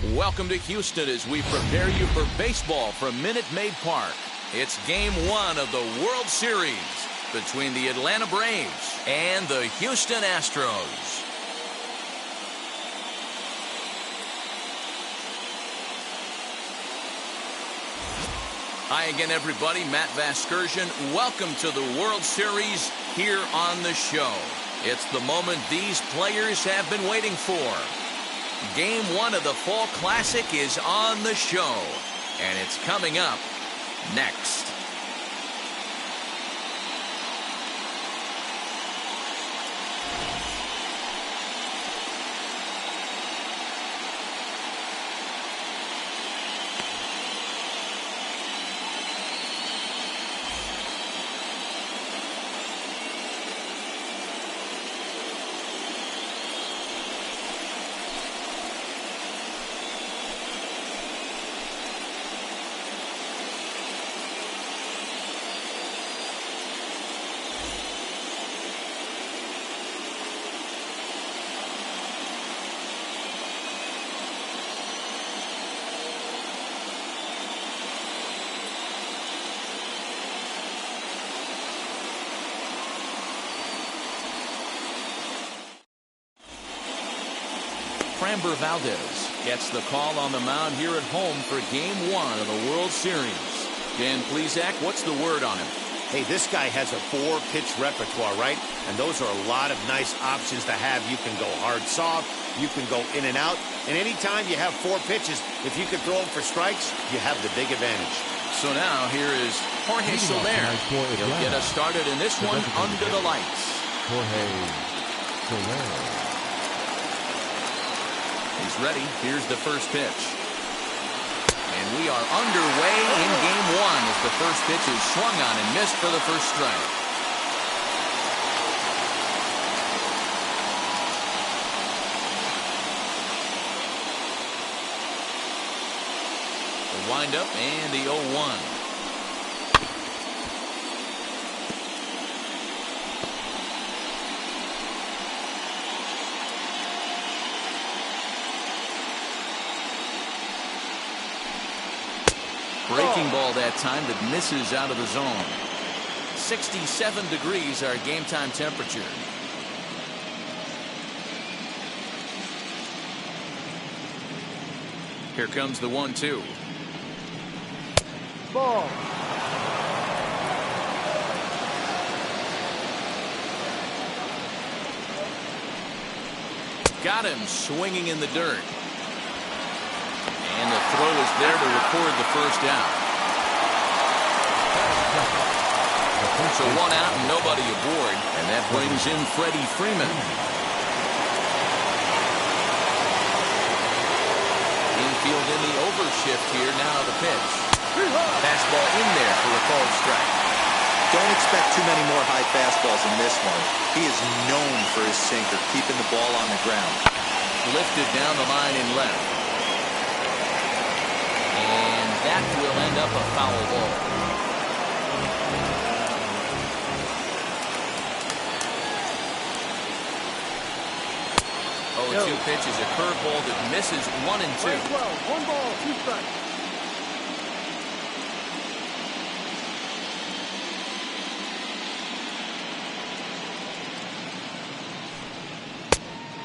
Welcome to Houston as we prepare you for baseball from Minute Maid Park. It's Game 1 of the World Series between the Atlanta Braves and the Houston Astros. Hi again, everybody. Matt Vasgersian. Welcome to the World Series here on the show. It's the moment these players have been waiting for. Game 1 of the Fall Classic is on the show, and it's coming up next. Framber Valdez gets the call on the mound here at home for Game 1 of the World Series. Dan Plesac, what's the word on him? Hey, this guy has a 4-pitch repertoire, right? And those are a lot of nice options to have. You can go hard, soft. You can go in and out. And anytime you have 4 pitches, if you can throw them for strikes, you have the big advantage. So now here is Jorge Soler. He'll get us started in this one under the lights. Jorge Soler. He's ready. Here's the first pitch. And we are underway in Game 1 as the first pitch is swung on and missed for the first strike. The windup and the 0-1. Breaking ball that time that misses out of the zone. 67 degrees our game time temperature. Here comes the 1-2. Ball. Got him swinging in the dirt. And the throw is there to record the first out. So 1 out and nobody aboard. And that brings in Freddy Freeman. Infield in the overshift here. Now the pitch. Fastball in there for a called strike. Don't expect too many more high fastballs in this one. He is known for his sinker, keeping the ball on the ground. Lifted down the line in left. And that will end up a foul ball. Oh, 2 pitches, a curveball that misses 1 and 2. 1 ball, 2 strikes.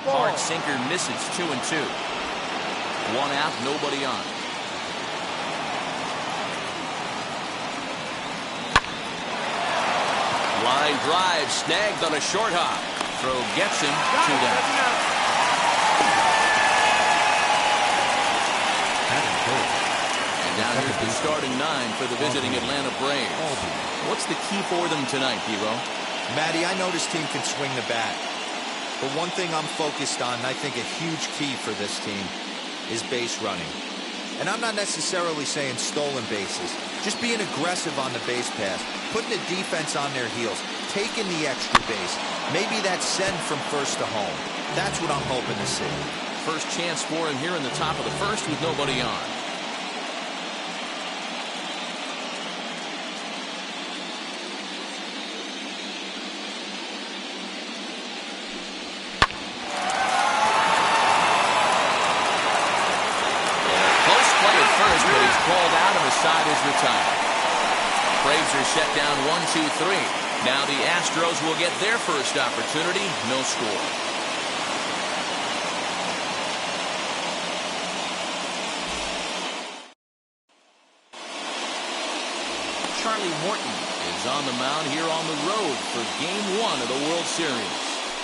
Hard sinker misses 2 and 2. 1 out, nobody on. Line drive snagged on a short hop. Throw gets him 2 down. And now here's the starting 9 for the visiting Atlanta Braves. What's the key for them tonight, Hero? Matty, I know this team can swing the bat. But one thing I'm focused on, and I think a huge key for this team, is base running. And I'm not necessarily saying stolen bases. Just being aggressive on the base pass, putting the defense on their heels, taking the extra base. Maybe that's send from first to home. That's what I'm hoping to see. First chance for him here in the top of the first with nobody on. called out and the side is retired. Braves are set down 1-2-3. Now the Astros will get their first opportunity. No score. Charlie Morton is on the mound here on the road for Game 1 of the World Series.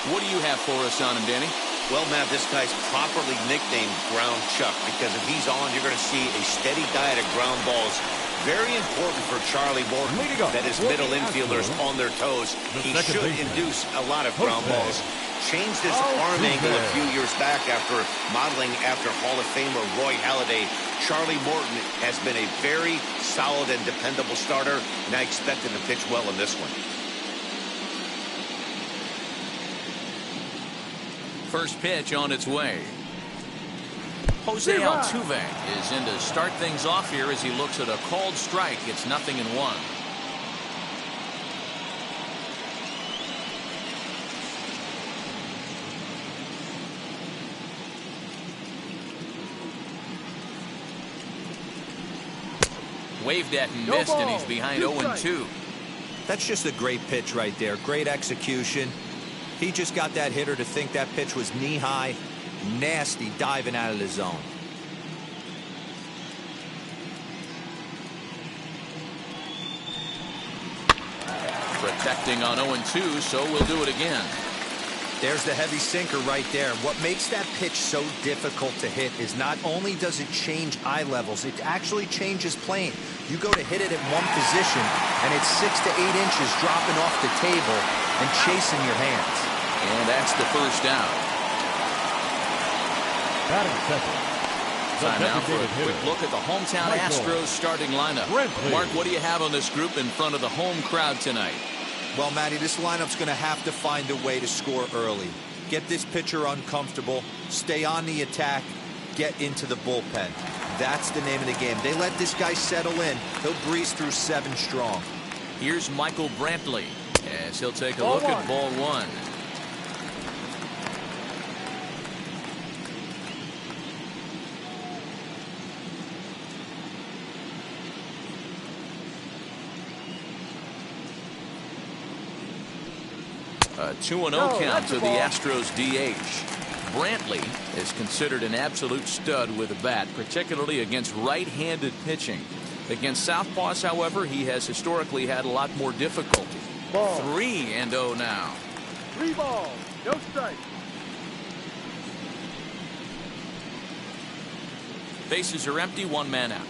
What do you have for us on him, Danny? Well, Matt, this guy's properly nicknamed Ground Chuck because if he's on, you're going to see a steady diet of ground balls. Very important for Charlie Morton that his middle infielders on their toes. He should induce a lot of ground balls. Changed his arm angle a few years back after modeling after Hall of Famer Roy Halladay. Charlie Morton has been a very solid and dependable starter, and I expect him to pitch well in this one. First pitch on its way. Jose Altuve is in to start things off here as he looks at a called strike. It's 0-1. Waved at and missed, and he's behind 0-2. That's just a great pitch right there. Great execution. He just got that hitter to think that pitch was knee-high. Nasty diving out of the zone. Protecting on 0-2, so we'll do it again. There's the heavy sinker right there. What makes that pitch so difficult to hit is not only does it change eye levels, it actually changes plane. You go to hit it at one position, and it's 6 to 8 inches dropping off the table and chasing your hands. And that's the first out. Time now for a quick look at the hometown Astros starting lineup. Mark, what do you have on this group in front of the home crowd tonight? Well, Matty, this lineup's going to have to find a way to score early. Get this pitcher uncomfortable, stay on the attack, get into the bullpen. That's the name of the game. They let this guy settle in. He'll breeze through 7 strong. Here's Michael Brantley as he'll take a look at ball 1. A 2-0 count to the Astros DH. Brantley is considered an absolute stud with a bat, particularly against right-handed pitching. Against southpaws, however, he has historically had a lot more difficulty. 3-0 now. 3 balls, no strike. Bases are empty, 1 man out.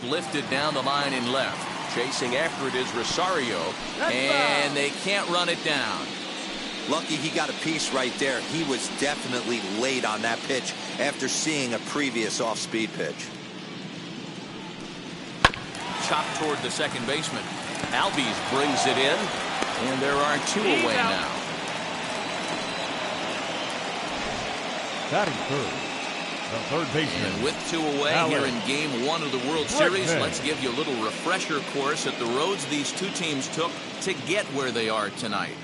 Lifted down the line in left. Chasing after it is Rosario, and they can't run it down. Lucky he got a piece right there. He was definitely late on that pitch after seeing a previous off-speed pitch. Chopped toward the second baseman. Alvarez brings it in, and there are 2 away now. Batting third, the third baseman. And with 2 away here in Game 1 of the World Series, let's give you a little refresher course at the roads these 2 teams took to get where they are tonight.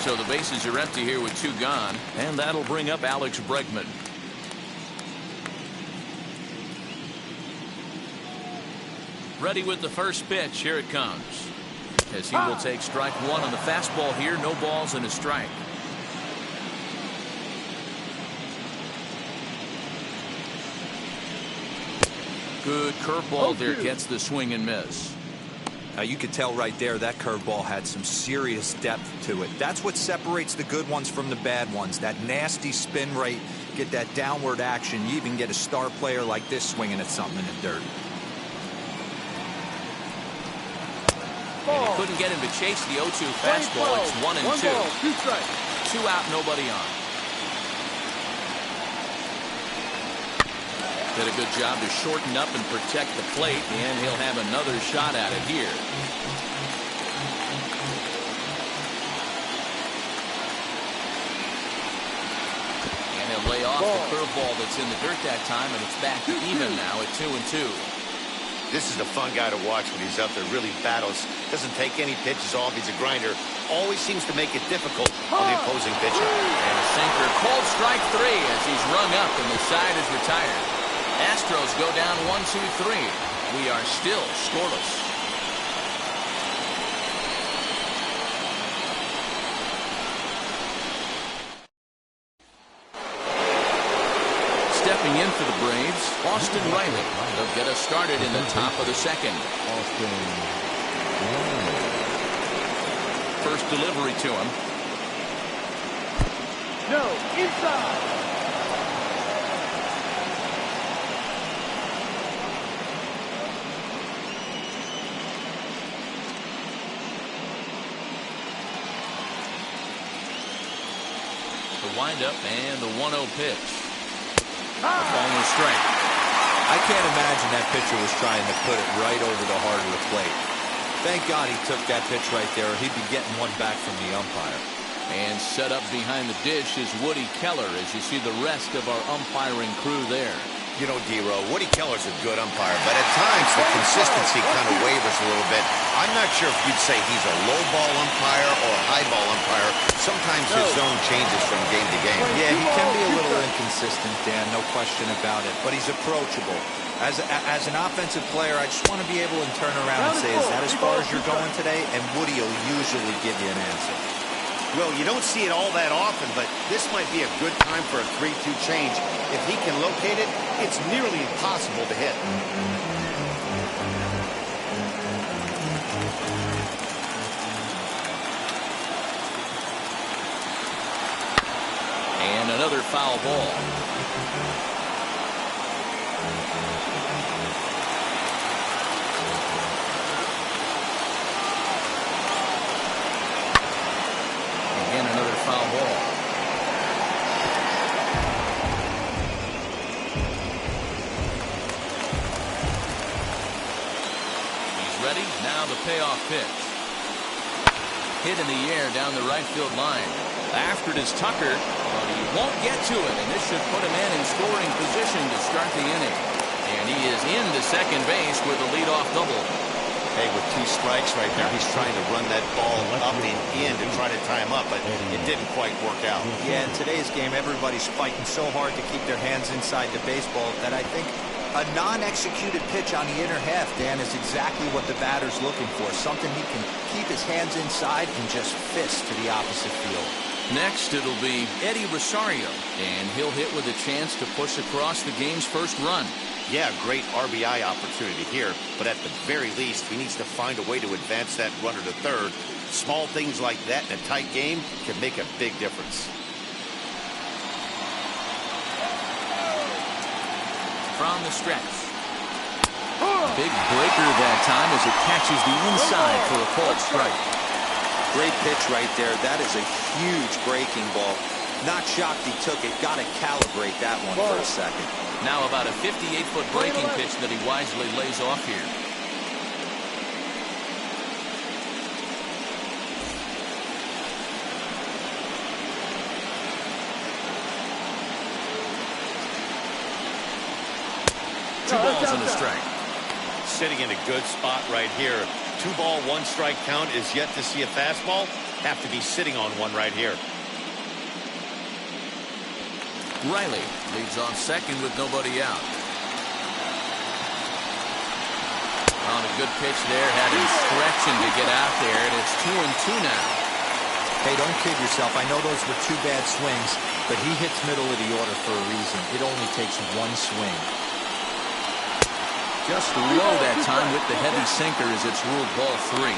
So the bases are empty here with 2 gone, and that'll bring up Alex Bregman. Ready with the first pitch. Here it comes. As he will take strike 1 on the fastball here. No balls and a strike. Good curveball there. Gets the swing and miss. Now you could tell right there that curveball had some serious depth to it. That's what separates the good ones from the bad ones. That nasty spin rate, get that downward action. You even get a star player like this swinging at something in the dirt. And he couldn't get him to chase the 0-2 fastball. It's 1-2. 2 out, nobody on. Did a good job to shorten up and protect the plate, and he'll have another shot at it here. And he'll lay off the curveball that's in the dirt that time, and it's back even now at 2-2. This is a fun guy to watch when he's up there. Really battles. Doesn't take any pitches off. He's a grinder. Always seems to make it difficult on the opposing pitcher. And a sinker. Called strike 3 as he's rung up and the side is retired. Astros go down 1-2-3. We are still scoreless. Stepping in for the Braves, Austin Riley. They'll get us started in the top of the second. First delivery to him. No, inside. The windup and the 1-0 pitch. A ball strike. I can't imagine that pitcher was trying to put it right over the heart of the plate. Thank God he took that pitch right there, or he'd be getting one back from the umpire. And set up behind the dish is Woody Keller as you see the rest of our umpiring crew there. You know, D-Row, Woody Keller's a good umpire, but at times the consistency kind of wavers a little bit. I'm not sure if you'd say he's a low ball umpire or a high ball umpire. Sometimes his zone changes from game to game. Yeah, he can be a little inconsistent, Dan, no question about it, but he's approachable. As an offensive player, I just want to be able to turn around and say, is that as far as you're going today? And Woody will usually give you an answer. Well, you don't see it all that often, but this might be a good time for a 3-2 change. If he can locate it, it's nearly impossible to hit. And another foul ball. Again, another foul ball. He's ready. Now the payoff pitch. Hit in the air down the right field line. After it is Tucker, but he won't get to it, and this should put him in scoring position to start the inning. And he is into second base with a leadoff double. Hey, with 2 strikes right there, he's trying to run that ball up and in to try to tie him up, but it didn't quite work out. Yeah, in today's game, everybody's fighting so hard to keep their hands inside the baseball that I think a non-executed pitch on the inner half, Dan, is exactly what the batter's looking for. Something he can keep his hands inside and just fist to the opposite field. Next, it'll be Eddie Rosario, and he'll hit with a chance to push across the game's first run. Yeah, great RBI opportunity here, but at the very least, he needs to find a way to advance that runner to third. Small things like that in a tight game can make a big difference. From the stretch. Big breaker that time as it catches the inside for a called strike. Great pitch right there. That is a huge breaking ball. Not shocked he took it. Got to calibrate that one for a second. Now about a 58-foot breaking pitch that he wisely lays off here. Two balls and a strike. Sitting in a good spot right here. 2-ball, 1-strike count is yet to see a fastball. Have to be sitting on one right here. Riley leads off second with nobody out. On a good pitch there, had him stretching to get out there, and it's 2-2 now. Hey, don't kid yourself. I know those were 2 bad swings, but he hits middle of the order for a reason. It only takes 1 swing. Just low that time with the heavy sinker as it's ruled ball 3.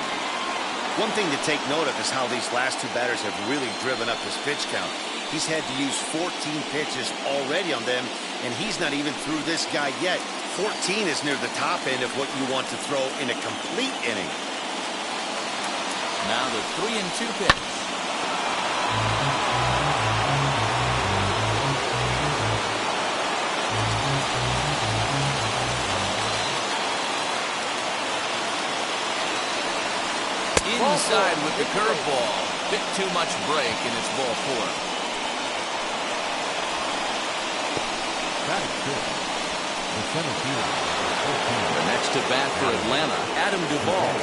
One thing to take note of is how these last 2 batters have really driven up his pitch count. He's had to use 14 pitches already on them, and he's not even through this guy yet. 14 is near the top end of what you want to throw in a complete inning. Now the 3-2 pitch. Inside with the curveball. Bit too much break, and it's ball 4. That is good. The center field. The next to bat for Atlanta, Adam Duvall.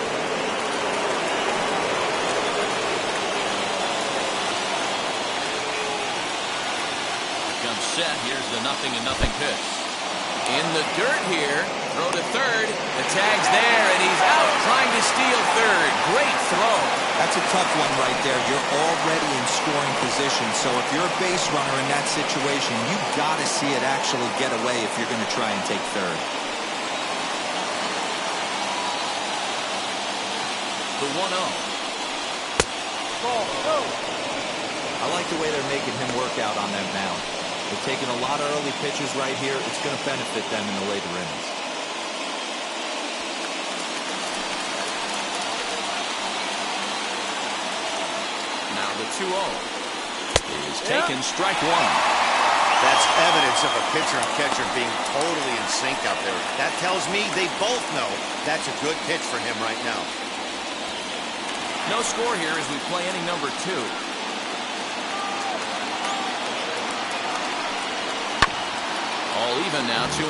Comes set. Here's the 0-0 pitch. In the dirt here. Throw to third. The tag's there, and he's out trying to steal third. Great throw. That's a tough one right there. You're already in scoring position, so if you're a base runner in that situation, you've got to see it actually get away if you're going to try and take third. The 1-0. Ball, go. I like the way they're making him work out on that mound. They're taking a lot of early pitches right here. It's going to benefit them in the later innings. Now the 2-0 is taken, strike one. That's evidence of a pitcher and catcher being totally in sync out there. That tells me they both know that's a good pitch for him right now. No score here as we play inning number 2. All even now, 2-2.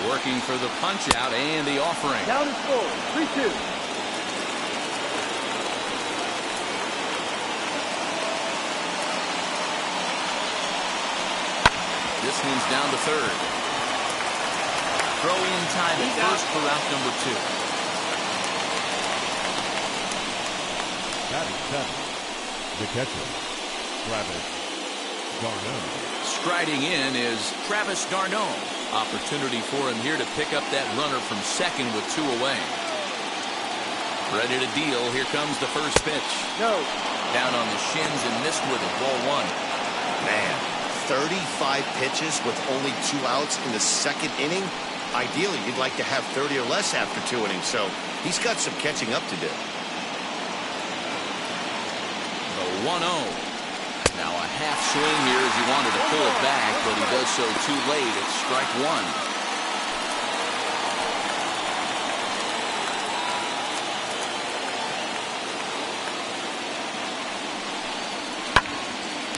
Working for the punch out and the offering. Down and score. 3-2. This one's down to third. Throw-in time at first for out number 2. Batting seven, the catcher, Travis d'Arnaud. Striding in is Travis d'Arnaud. Opportunity for him here to pick up that runner from second with 2 away. Ready to deal. Here comes the first pitch. No. Down on the shins and missed with it. Ball 1. Man, 35 pitches with only 2 outs in the second inning. Ideally, you'd like to have 30 or less after 2 innings, so he's got some catching up to do. The 1-0. Now a half swing here as he wanted to pull it back, but he does so too late. It's strike 1.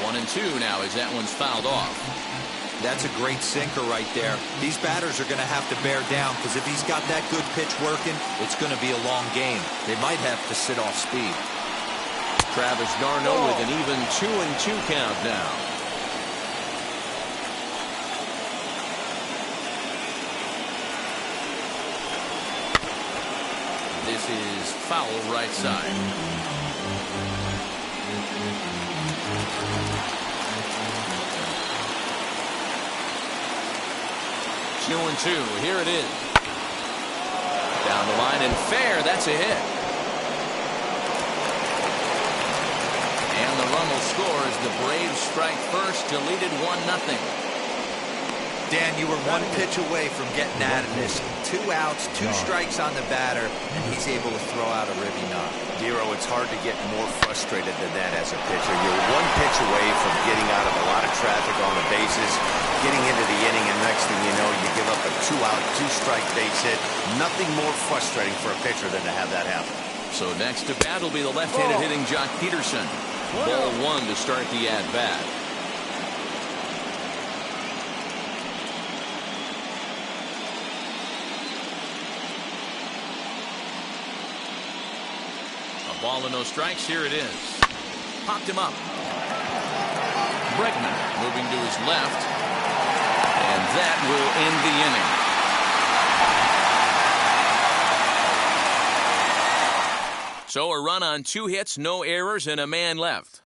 One and 2 now as that one's fouled off. That's a great sinker right there. These batters are going to have to bear down because if he's got that good pitch working, it's going to be a long game. They might have to sit off speed. Travis d'Arnaud with an even 2-2 count now. This is foul right side. Two and 2. Here it is. Down the line and fair. That's a hit. And the run will score as the Braves strike first to lead it 1-0. Dan, you were one pitch away from getting out of this. 2 outs, 2 strikes on the batter, and he's able to throw out a ribby knock. Dero, it's hard to get more frustrated than that as a pitcher. You're one pitch away from getting out of a lot of traffic on the bases, getting into the inning, and next thing you know, you give up a 2-out, 2-strike base hit. Nothing more frustrating for a pitcher than to have that happen. So next to bat will be the left-handed hitting Jock Peterson. Ball 1 to start the at-bat. A ball and no strikes. Here it is. Popped him up. Bregman moving to his left. And that will end the inning. So a run on 2 hits, no errors, and a man left.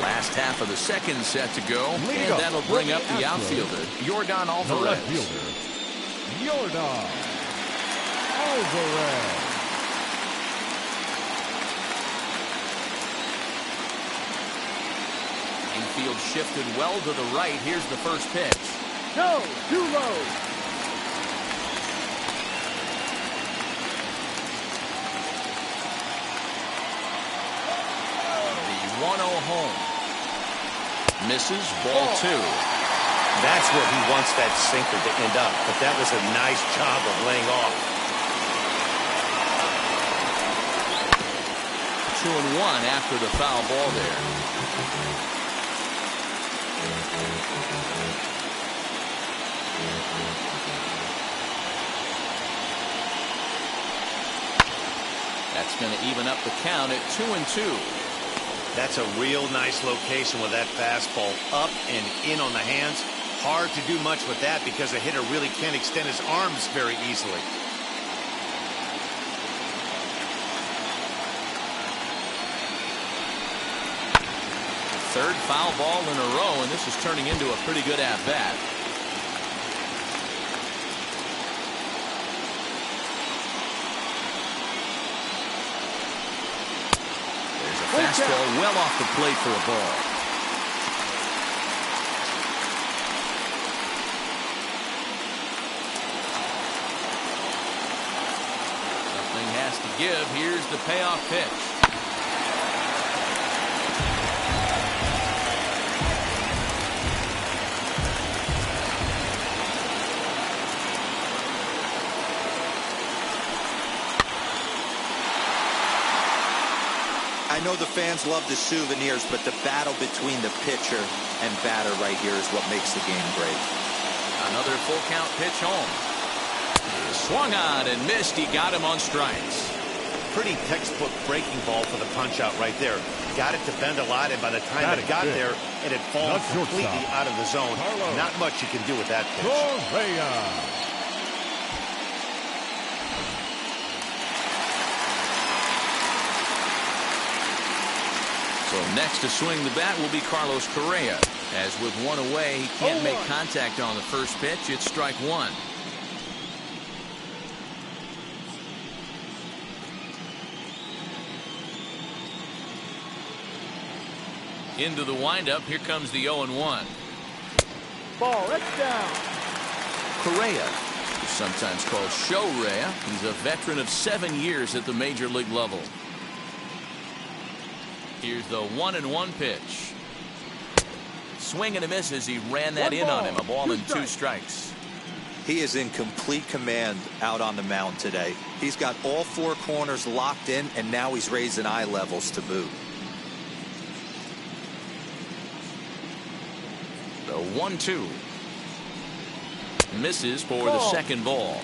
Last half of the second set to go, and that'll bring up the outfielder, Yordan The Alvarez. left fielder, Yordan Alvarez. Infield shifted well to the right. Here's the first pitch. No, too low. Misses, ball 2. That's where he wants that sinker to end up, but that was a nice job of laying off. 2-1 after the foul ball there. That's going to even up the count at 2-2. That's a real nice location with that fastball up and in on the hands. Hard to do much with that because a hitter really can't extend his arms very easily. Third foul ball in a row, and this is turning into a pretty good at-bat. There's a fastball well off the plate for a ball. Nothing has to give. Here's the payoff pitch. I know the fans love the souvenirs, but the battle between the pitcher and batter right here is what makes the game great. Another full count pitch home. Swung on and missed. He got him on strikes. Pretty textbook breaking ball for the punch out right there. Got it to bend a lot, and by the time it got there, it had fallen completely out of the zone. Not much you can do with that pitch. Rosario. So next to swing the bat will be Carlos Correa. As with one away, he can't make contact on the first pitch. It's strike 1. Into the windup. Here comes the 0-1. Ball, that's down. Correa, who's sometimes called Show-Rea. He's a veteran of 7 years at the major league level. Here's the 1-1 pitch. Swing and a miss as he ran that in on him. A ball and 2 strikes. He is in complete command out on the mound today. He's got all 4 corners locked in, and now he's raising eye levels to boot. The 1-2. Misses for the second ball.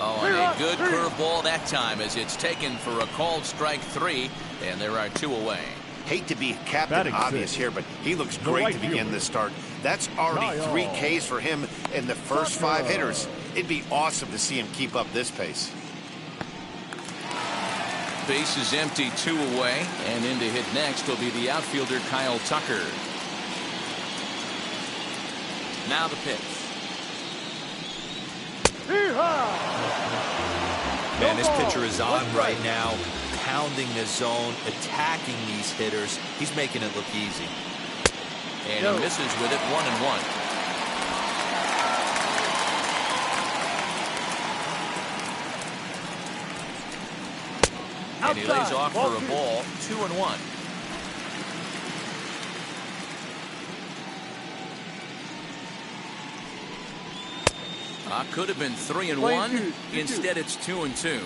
Oh, and a good curveball that time as it's taken for a called strike 3, and there are 2 away. Hate to be Captain Obvious here, but he looks great to begin this start. That's already 3 Ks for him in the first 5 hitters. It'd be awesome to see him keep up this pace. Base is empty, 2 away, and in to hit next will be the outfielder Kyle Tucker. Now the pitch. Man, this pitcher is on right now, pounding the zone, attacking these hitters. He's making it look easy. And he misses with it, 1-1. And he lays off for a ball, 2-1. Could have been 3-1. Instead, it's 2-2.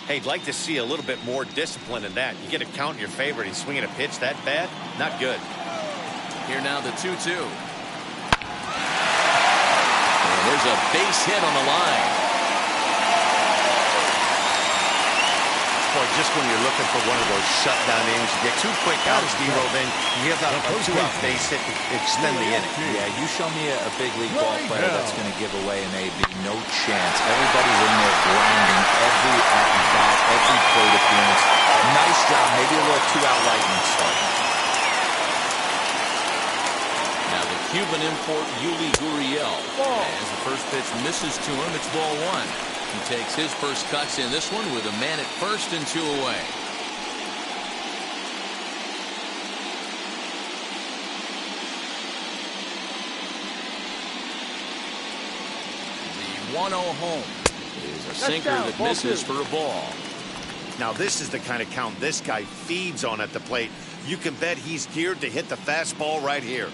Hey, I'd like to see a little bit more discipline in that. You get a count in your favor and he's swinging a pitch that bad? Not good. Here now the 2-2. And there's a base hit on the line. Boy, just when you're looking for one of those shutdown innings, you get 2 quick outs, D-Roll, then you have that 2-out base hit to extend the inning. Yeah, you show me a big league ball player that's going to give away an AB. No chance. Everybody's in there grinding every at-bat, every plate appearance. Nice job. Maybe a little 2-out lightning start. Now the Cuban import, Yuli Gurriel. As the first pitch misses to him, it's ball 1. He takes his first cuts in this one with a man at first and 2 away. The 1-0 home. is a sinker that misses for a ball. Now this is the kind of count this guy feeds on at the plate. You can bet he's geared to hit the fastball right here.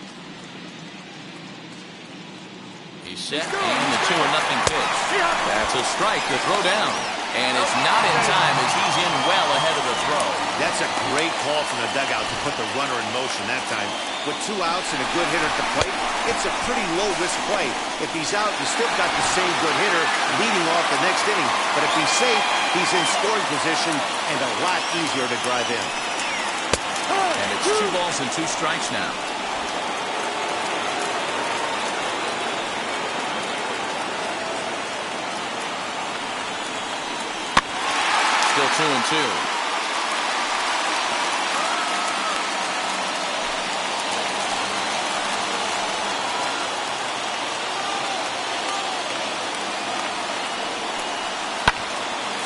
He's set, and the 2-0 pitch. That's a strike to throw down. And it's not in time as he's in well ahead of the throw. That's a great call from the dugout to put the runner in motion that time. With 2 outs and a good hitter at the plate, it's a pretty low-risk play. If he's out, you still got the same good hitter leading off the next inning. But if he's safe, he's in scoring position and a lot easier to drive in. And it's 2 balls and 2 strikes now. Still 2-2.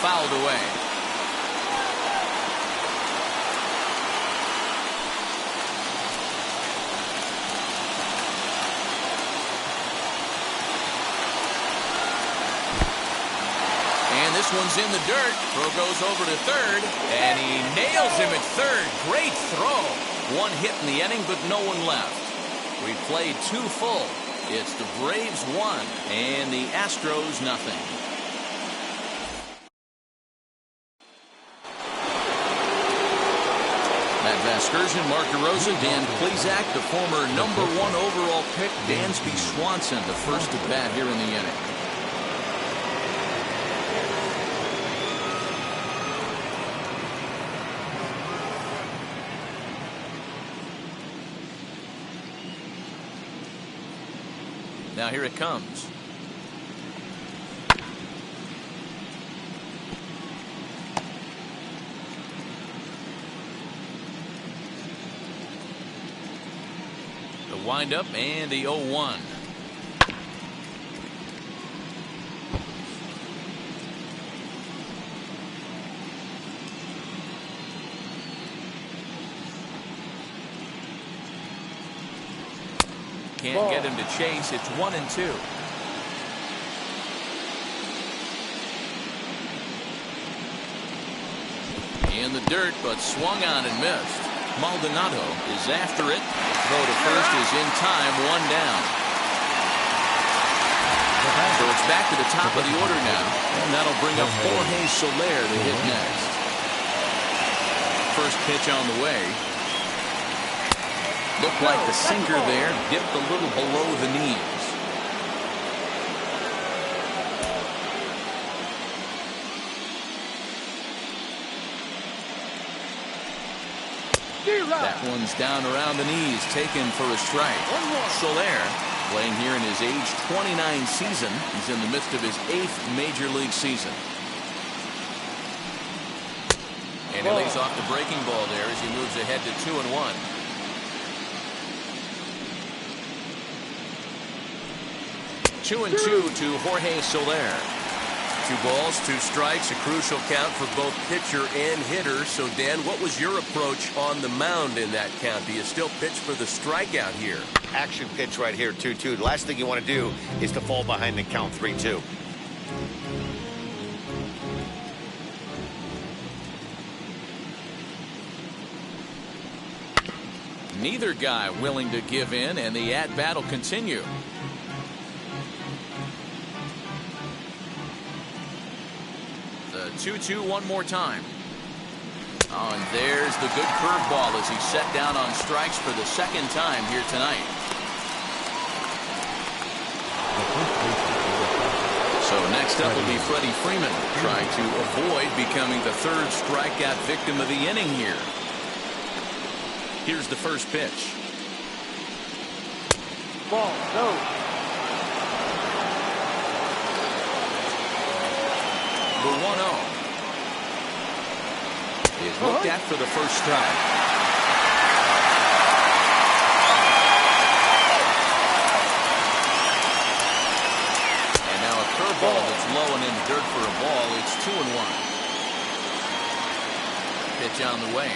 Fouled away. And this one's in the dirt. Throw goes over to third, and he nails him at third. Great throw. 1 hit in the inning, but no one left. We played 2 full. It's the Braves 1 and the Astros 0. Matt Vasgersian, Mark DeRosa, Dan Plesac, the former #1 overall pick, Dansby Swanson, the first at bat here in the inning. Now here it comes. The windup and the 0-1. Can't get him to chase. It's 1-2. In the dirt, but swung on and missed. Maldonado is after it. Throw to first is in time. 1 down. So it's back to the top of the order now, and that'll bring up Jorge Soler to hit next. First pitch on the way. Looked like the sinker there dipped a little below the knees. That one's down around the knees, taken for a strike. Soler, playing here in his age 29 season. He's in the midst of his 8th major league season. And he lays off the breaking ball there as he moves ahead to 2-1. Two and 2 to Jorge Soler. 2 balls, 2 strikes, a crucial count for both pitcher and hitter. So, Dan, what was your approach on the mound in that count? Do you still pitch for the strikeout here? Action pitch right here, 2-2. The last thing you want to do is to fall behind the count 3-2. Neither guy willing to give in, and the at-bat will continue. The 2-2 one more time. Oh, and there's the good curveball as he's set down on strikes for the 2nd time here tonight. So next up will be Freddy Freeman, trying to avoid becoming the 3rd strikeout victim of the inning here. Here's the first pitch. Ball, no. The 1-0 is looked at for the first strike. And now a curveball that's low and in the dirt for a ball. It's 2-1. Pitch on the way.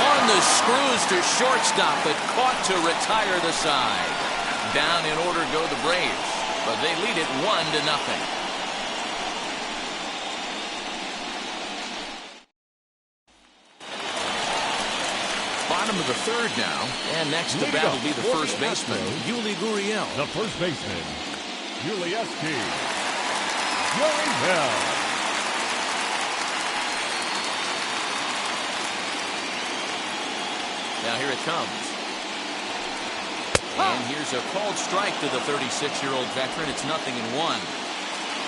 On the screws to shortstop, but caught to retire the side. Down in order go the Braves. but they lead it 1-0. Bottom of the third now, and next to bat will be the first baseman, Yuli Gurriel. The first baseman, Yuli Gurriel. Now here it comes. And here's a called strike to the 36-year-old veteran. It's 0-1.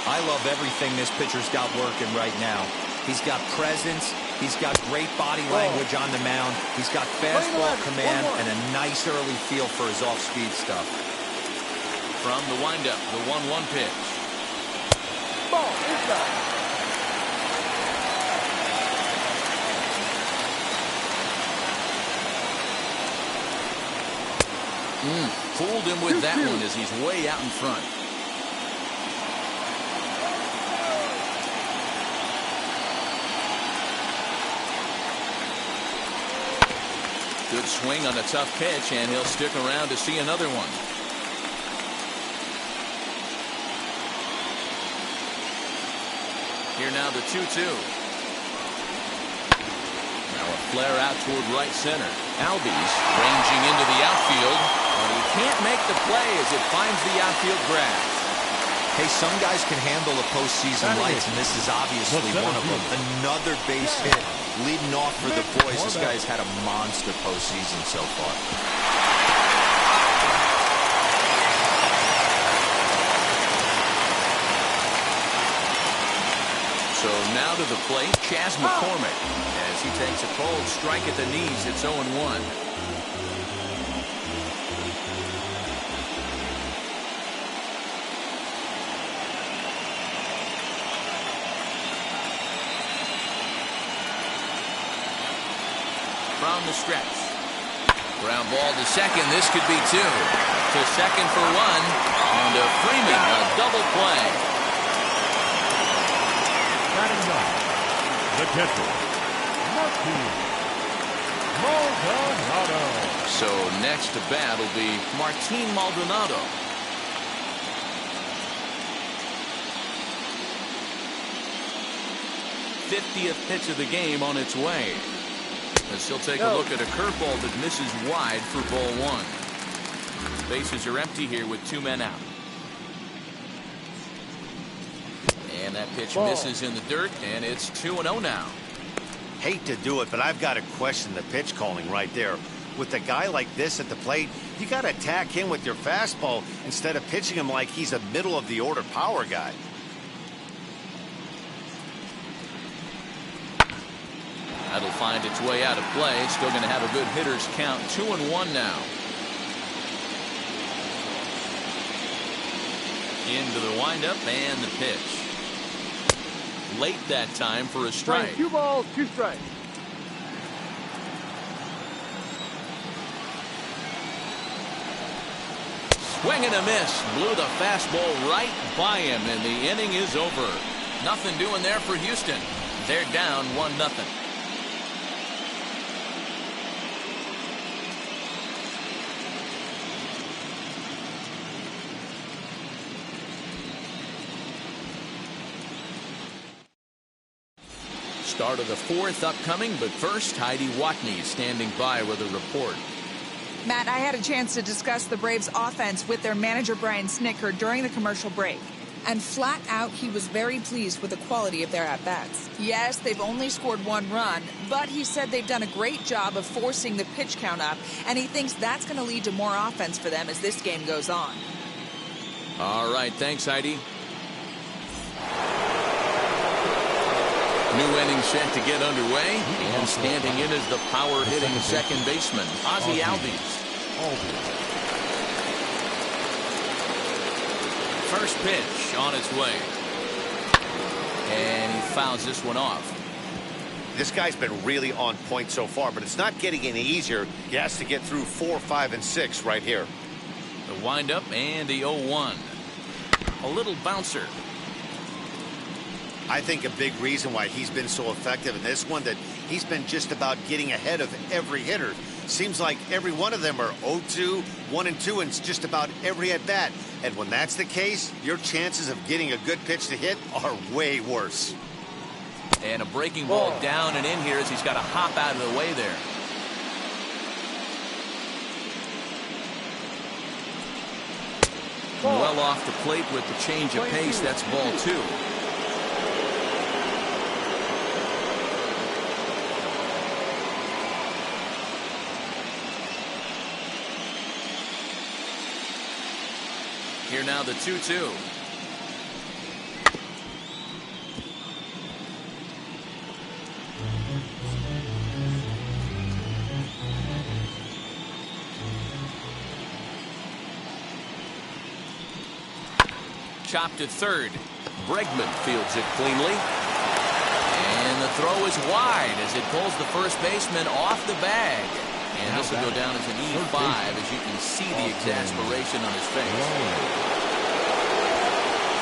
I love everything this pitcher's got working right now. He's got presence. He's got great body language on the mound. He's got fastball command and a nice early feel for his off-speed stuff. From the windup, the 1-1 pitch. Ball inside. Fooled him with that one as he's way out in front. Good swing on a tough pitch, and he'll stick around to see another one. Here now the 2-2. Now a flare out toward right center. Alvarez ranging into the outfield, and he can't make the play as it finds the outfield grass. Hey, some guys can handle the postseason lights, and this is obviously one of them. Another base hit, leading off for the boys. This guy's had a monster postseason so far. So now to the plate, Chas McCormick, as he takes a cold strike at the knees. It's 0-1. From the stretch. Ground ball to second. This could be 2. To second for 1. And to Freeman, a double play. Batting ninth, the catcher, Maldonado. So next to bat will be Martin Maldonado. '50th pitch of the game on its way. As he'll take a look at a curveball that misses wide for ball 1. Bases are empty here with 2 men out. And that pitch misses in the dirt, and it's 2-0 now. Hate to do it, but I've got to question the pitch calling right there. With a guy like this at the plate, you got to attack him with your fastball instead of pitching him like he's a middle-of-the-order power guy. That'll find its way out of play. Still going to have a good hitter's count. 2-1 now. Into the windup and the pitch. Late that time for a strike. 2 balls, 2 strikes. Swing and a miss. Blew the fastball right by him, and the inning is over. Nothing doing there for Houston. They're down 1-0. Start of the 4th upcoming, but first, Heidi Watney standing by with a report. Matt, I had a chance to discuss the Braves' offense with their manager, Brian Snitker, during the commercial break. And flat out, he was very pleased with the quality of their at-bats. Yes, they've only scored 1 run, but he said they've done a great job of forcing the pitch count up, and he thinks that's going to lead to more offense for them as this game goes on. All right, thanks, Heidi. New inning set to get underway, and standing in is the power-hitting second baseman, Ozzie Albies. First pitch on its way. And he fouls this one off. This guy's been really on point so far, but it's not getting any easier. He has to get through 4, 5, and 6 right here. The windup and the 0-1. A little bouncer. I think a big reason why he's been so effective in this one that he's been just about getting ahead of every hitter. Seems like every one of them are 0-2, 1-2 in just about every at-bat. And when that's the case, your chances of getting a good pitch to hit are way worse. And a breaking ball down and in here as he's got to hop out of the way there. Well off the plate with the change of pace. That's ball 2. Here now the 2-2. Chopped to third. Bregman fields it cleanly. And the throw is wide as it pulls the first baseman off the bag. And this will go down as an E5 as you can see the exasperation on his face.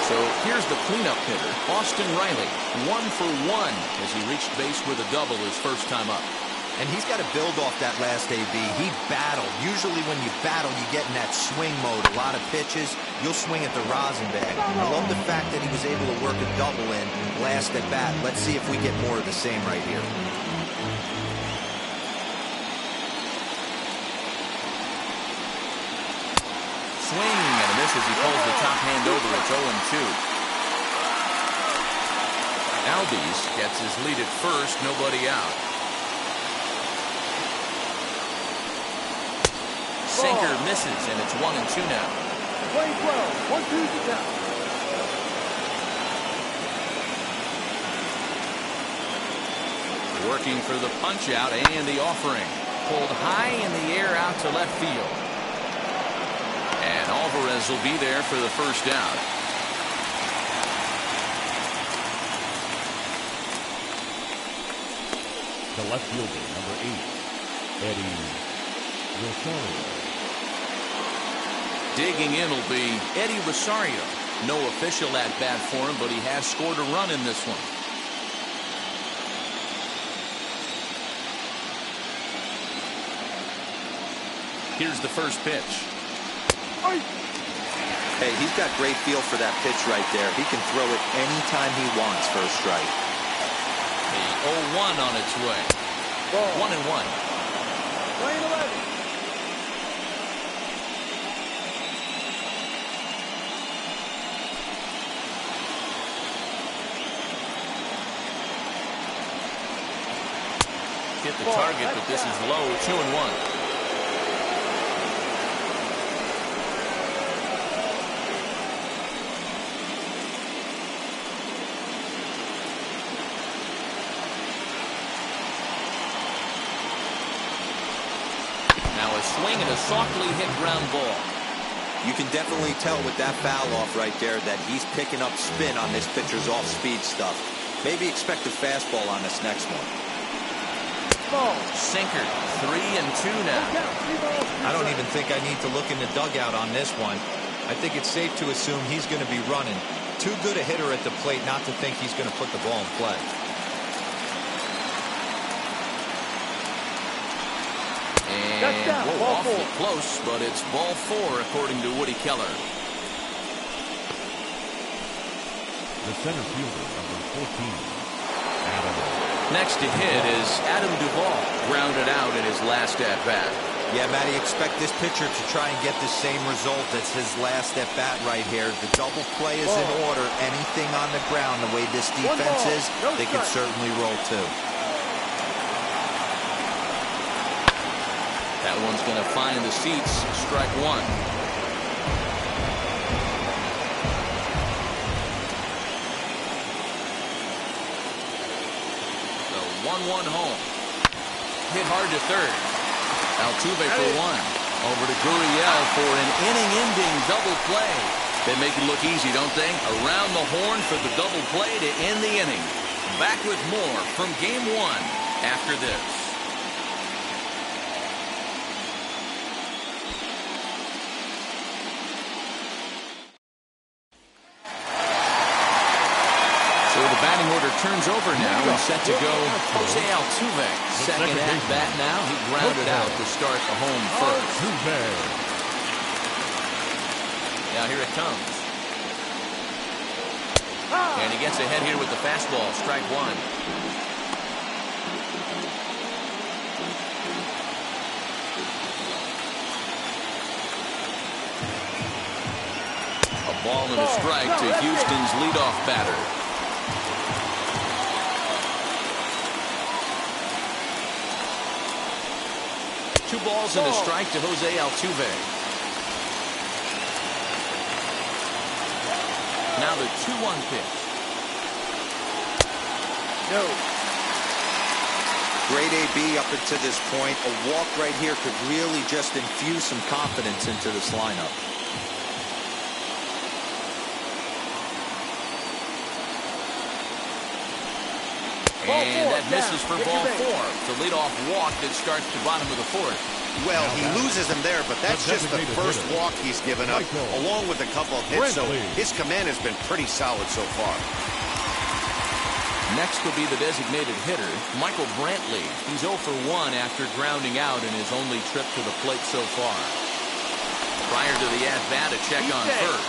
So here's the cleanup hitter, Austin Riley, 1 for 1 as he reached base with a double his first time up. And he's got to build off that last AB. He battled. Usually when you battle, you get in that swing mode. A lot of pitches, you'll swing at the rosin bag. I love the fact that he was able to work a double in last at bat. Let's see if we get more of the same right here. Swing and a miss as he pulls the top hand over. It's 0-2. Alvarez gets his lead at first, nobody out. Sinker misses, and it's 1-2 now. Play 12, 1-2 to count. Working for the punch out and the offering. Pulled high in the air out to left field. And Alvarez will be there for the first out. The left fielder, number 8, Eddie Rosario. Digging in will be Eddie Rosario. No official at-bat for him, but he has scored a run in this one. Here's the first pitch. Hey, he's got great feel for that pitch right there. He can throw it anytime he wants for a strike. The 0-1 on its way. 1-1. Playing 11. Hit the target, but this is low. 2-1. Now a swing and a softly hit ground ball. You can definitely tell with that foul off right there that he's picking up spin on this pitcher's off-speed stuff. Maybe expect a fastball on this next one. Sinker, 3-2 now. I don't even think I need to look in the dugout on this one. I think it's safe to assume he's going to be running. Too good a hitter at the plate not to think he's going to put the ball in play. And awfully close, but it's ball 4 according to Woody Keller. The center fielder, number 14, Adam. Next to hit is Adam Duvall, grounded out in his last at-bat. Yeah, Matty, expect this pitcher to try and get the same result as his last at-bat right here. The double play is in order. Anything on the ground, the way this defense is, they can certainly roll too. That one's going to find the seats. Strike 1. The 1-1 home. Hit hard to third. Altuve for 1. Over to Gurriel for an inning-ending double play. They make it look easy, don't they? Around the horn for the double play to end the inning. Back with more from Game 1 after this. So So the batting order turns over now and set to go Jose Altuve. Second at bat now. He grounded out to start the home first. Now here it comes. And he gets ahead here with the fastball. Strike one. A ball and a strike to Houston's leadoff batter. Two balls and a strike to Jose Altuve. Now the 2-1 pitch. No. Great AB up until this point. A walk right here could really just infuse some confidence into this lineup. And that misses for ball four. The leadoff walk that starts the bottom of the fourth. Well, he loses him there, but that's just the first walk he's given up, along with a couple of hits, so his command has been pretty solid so far. Next will be the designated hitter, Michael Brantley. He's 0 for 1 after grounding out in his only trip to the plate so far. Prior to the at-bat, a check on first.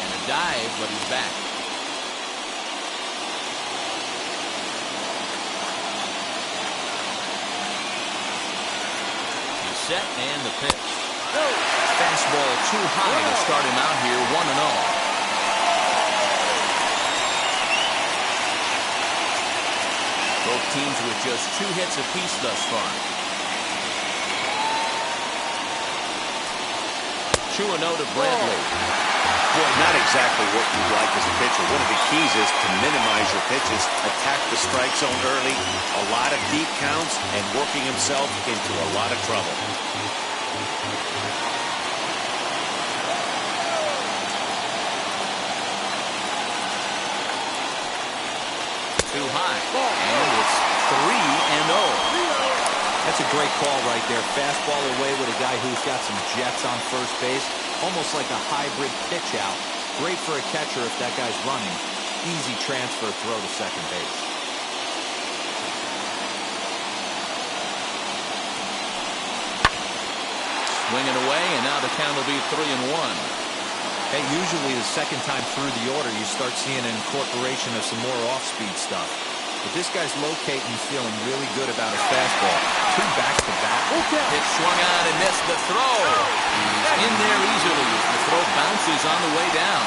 And a dive, but he's back. Set and the pitch. Fastball too high to start him out here, 1-0. Both teams with just 2 hits apiece thus far. 2-0 to Brantley. Boy, not exactly what you'd like as a pitcher. One of the keys is to minimize your pitches, attack the strike zone early, a lot of deep counts, and working himself into a lot of trouble. Too high. And it's 3-0. That's a great call right there. Fastball away with a guy who's got some jets on first base. Almost like a hybrid pitch out. Great for a catcher if that guy's running. Easy transfer throw to second base. Swinging away, and now the count will be 3-1. Hey, usually the second time through the order, you start seeing an incorporation of some more off-speed stuff. But this guy's locating, feeling really good about his fastball. 2 back-to-back. It swung on and missed the throw. He's in there easily as the throw bounces on the way down.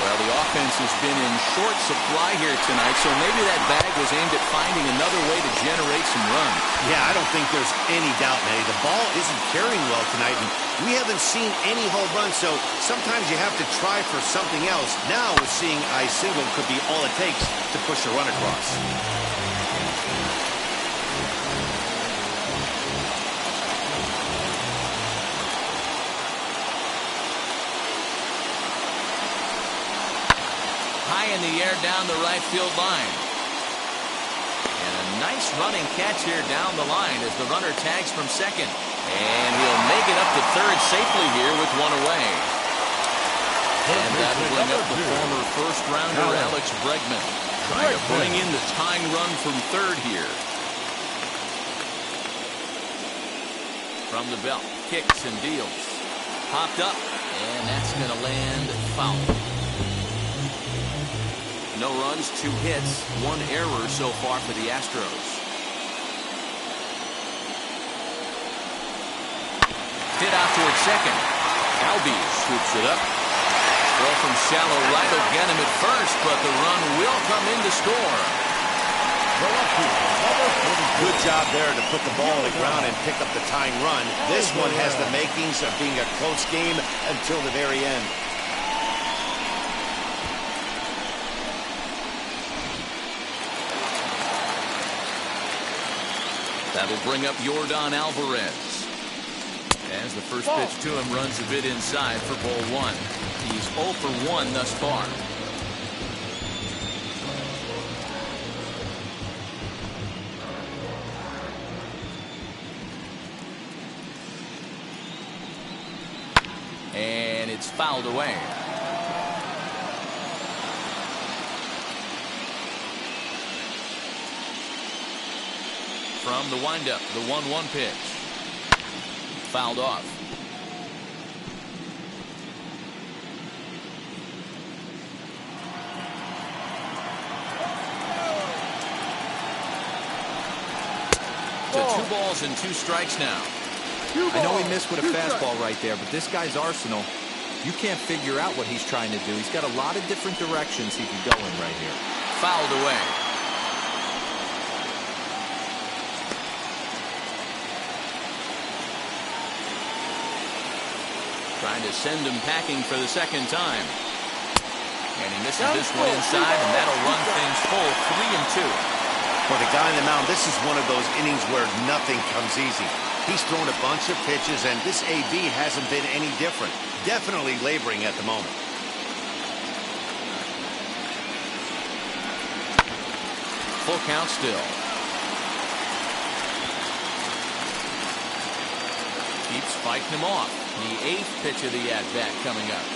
Well, the offense has been in short supply here tonight, so maybe that bag was aimed at finding another way to generate some runs. Yeah, I don't think there's any doubt, Manny. The ball isn't carrying well tonight, and we haven't seen any home runs, so sometimes you have to try for something else. Now we're seeing a single could be all it takes to push a run across. High in the air down the right field line. And a nice running catch here down the line as the runner tags from second. And he'll make it up to third safely here with 1 away. And that'll bring up the former first-rounder Alex Bregman, trying to bring in the tying run from third here. From the belt, kicks and deals. Popped up, and that's going to land foul. No runs, 2 hits, 1 error so far for the Astros. Hit out towards second. Alvarez swoops it up. Throw from shallow right will get him at first, but the run will come in to score. Good job there to put the ball on the ground and pick up the tying run. This one has the makings of being a close game until the very end. That'll bring up Yordan Alvarez. As the first pitch to him runs a bit inside for ball 1. He's 0 for 1 thus far. And it's fouled away. from the windup, the 1-1 pitch. Fouled off. To 2 balls and 2 strikes now. I know he missed with a fastball right there, but this guy's arsenal, you can't figure out what he's trying to do. He's got a lot of different directions he could go in right here. Fouled away. Trying to send him packing for the second time. And he misses this one inside, and that'll run things full 3-2. For the guy on the mound, this is one of those innings where nothing comes easy. He's thrown a bunch of pitches, and this AB hasn't been any different. Definitely laboring at the moment. Full count still. Keeps fighting him off. The 8th pitch of the at-bat coming up.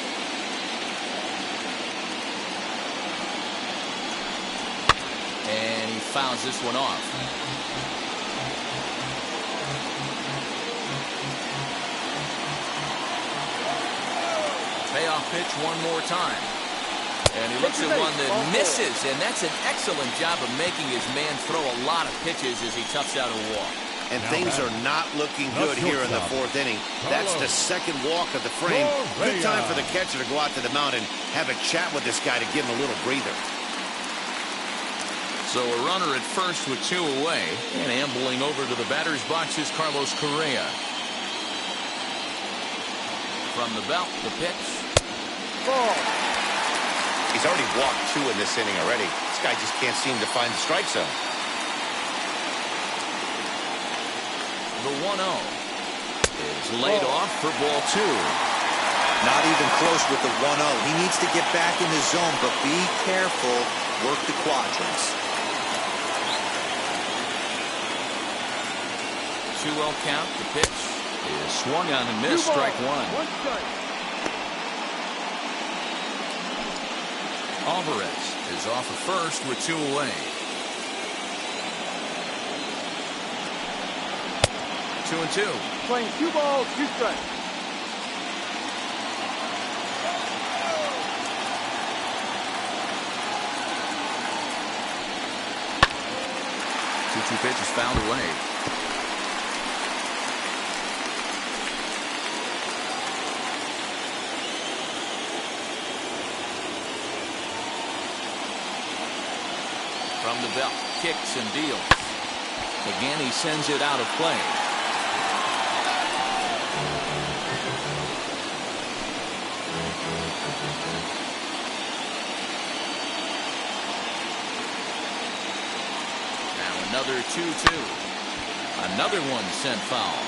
And he fouls this one off. Payoff pitch one more time. And he looks at one that misses, and that's an excellent job of making his man throw a lot of pitches as he toughs out a walk. And things are not looking good here in the 4th inning. That's the second walk of the frame. Good time for the catcher to go out to the mound and have a chat with this guy to give him a little breather. So a runner at first with 2 away, and ambling over to the batter's box is Carlos Correa. From the belt, the pitch. Ball. He's already walked 2 in this inning already. This guy just can't seem to find the strike zone. The 1-0 is laid off for ball 2. Not even close with the 1-0. He needs to get back in the zone, but be careful. Work the quadrants. 2-0 count. The pitch is swung on and missed. Strike 1. 1 strike. Alvarez is off at first with 2 away. 2-2. Playing 2 balls, 2 strikes. Two pitches fouled away. From the belt, kicks and deals. Again, he sends it out of play. Now another 2-2. Another one sent foul.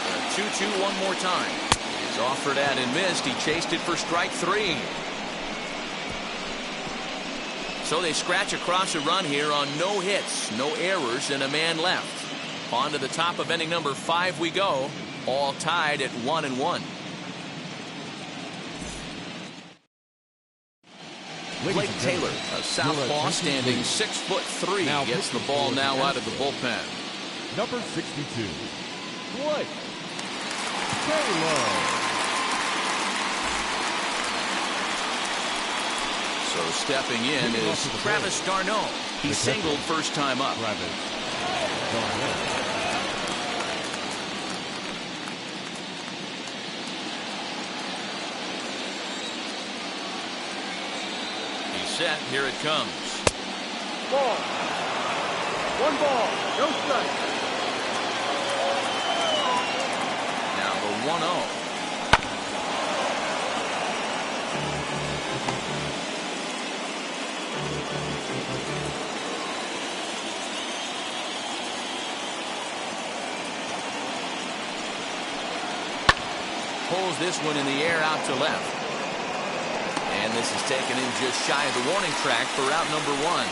The 2-2 one more time. He's offered at and missed. He chased it for strike 3. So they scratch across a run here on no hits, no errors, and a man left. On to the top of inning number 5 we go, all tied at 1-1. Blake Taylor, a southpaw standing 6'3", gets the ball now out of the bullpen. Number 62, Blake Taylor. So stepping in is Travis d'Arnaud. He singled first time up. He's set. Here it comes. Ball. 1 ball, no strike. Now the 1-0. Pulls this one in the air out to left. And this is taken in just shy of the warning track for out number 1.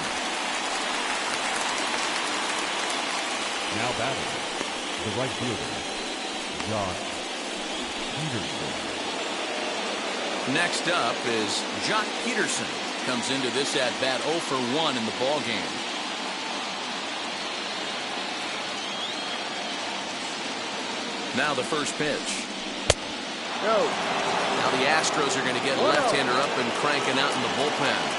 Now batting, the right fielder, Josh Peterson. Next up is Jock Peterson. Comes into this at bat 0 for 1 in the ball game. Now the first pitch. Go. Now the Astros are going to get a left-hander up and cranking out in the bullpen.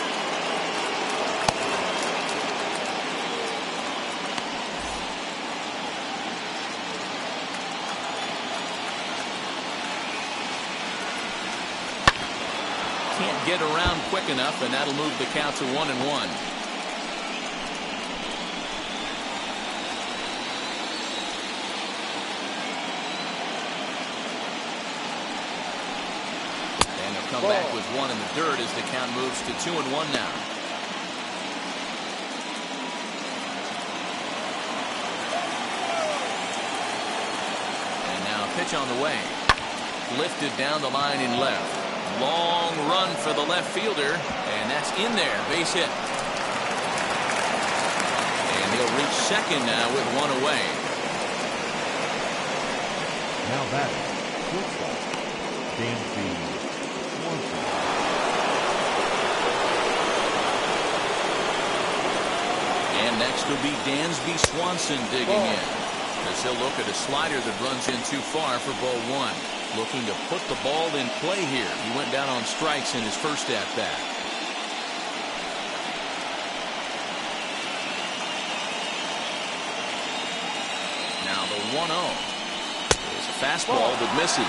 Can't get around quick enough, and that'll move the count to 1-1. And he'll come back with 1 in the dirt as the count moves to 2-1 now. And now a pitch on the way. Lifted down the line in left. Long run for the left fielder, and that's in there. Base hit. And he'll reach second now with 1 away. Now batting, shortstop, Dansby Swanson. And next will be Dansby Swanson digging in, as he'll look at a slider that runs in too far for ball 1. Looking to put the ball in play here. He went down on strikes in his first at-bat. Now the 1-0 is a fastball that misses.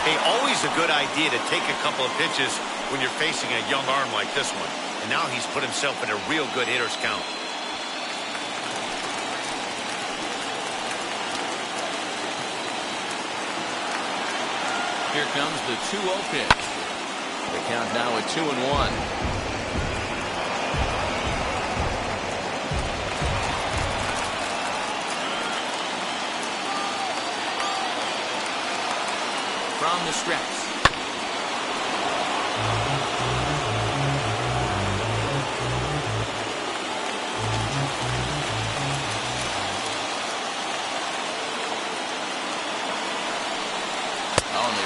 Hey, always a good idea to take a couple of pitches when you're facing a young arm like this one. And now he's put himself in a real good hitter's count. Here comes the 2-0 pitch. The count now at 2-1. From the stretch.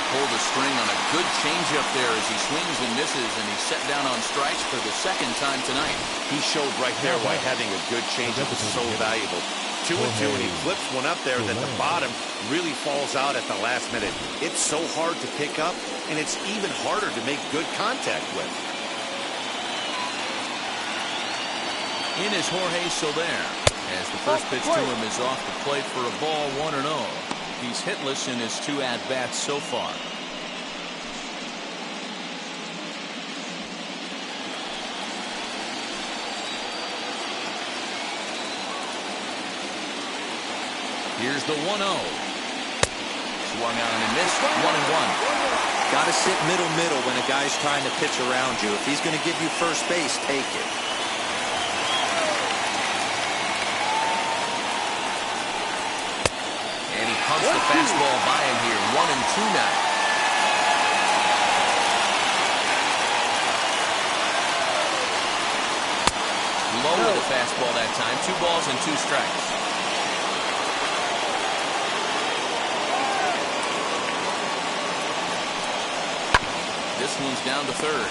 Pulled the string on a good changeup there as he swings and misses, and he's set down on strikes for the second time tonight. He showed right there why having a good changeup is so valuable. 2-2, and he flips one up there that the bottom really falls out at the last minute. It's so hard to pick up, and it's even harder to make good contact with. In is Jorge Soler, as the first pitch to him is off the plate for a ball, 1-0. He's hitless in his 2 at-bats so far. Here's the 1-0. Swung on and missed. 1-1. Got to sit middle when a guy's trying to pitch around you. If he's going to give you first base, take it. Pumps the fastball by him here. 1-2 now. Low with the fastball that time. 2 balls and 2 strikes. This one's down to third.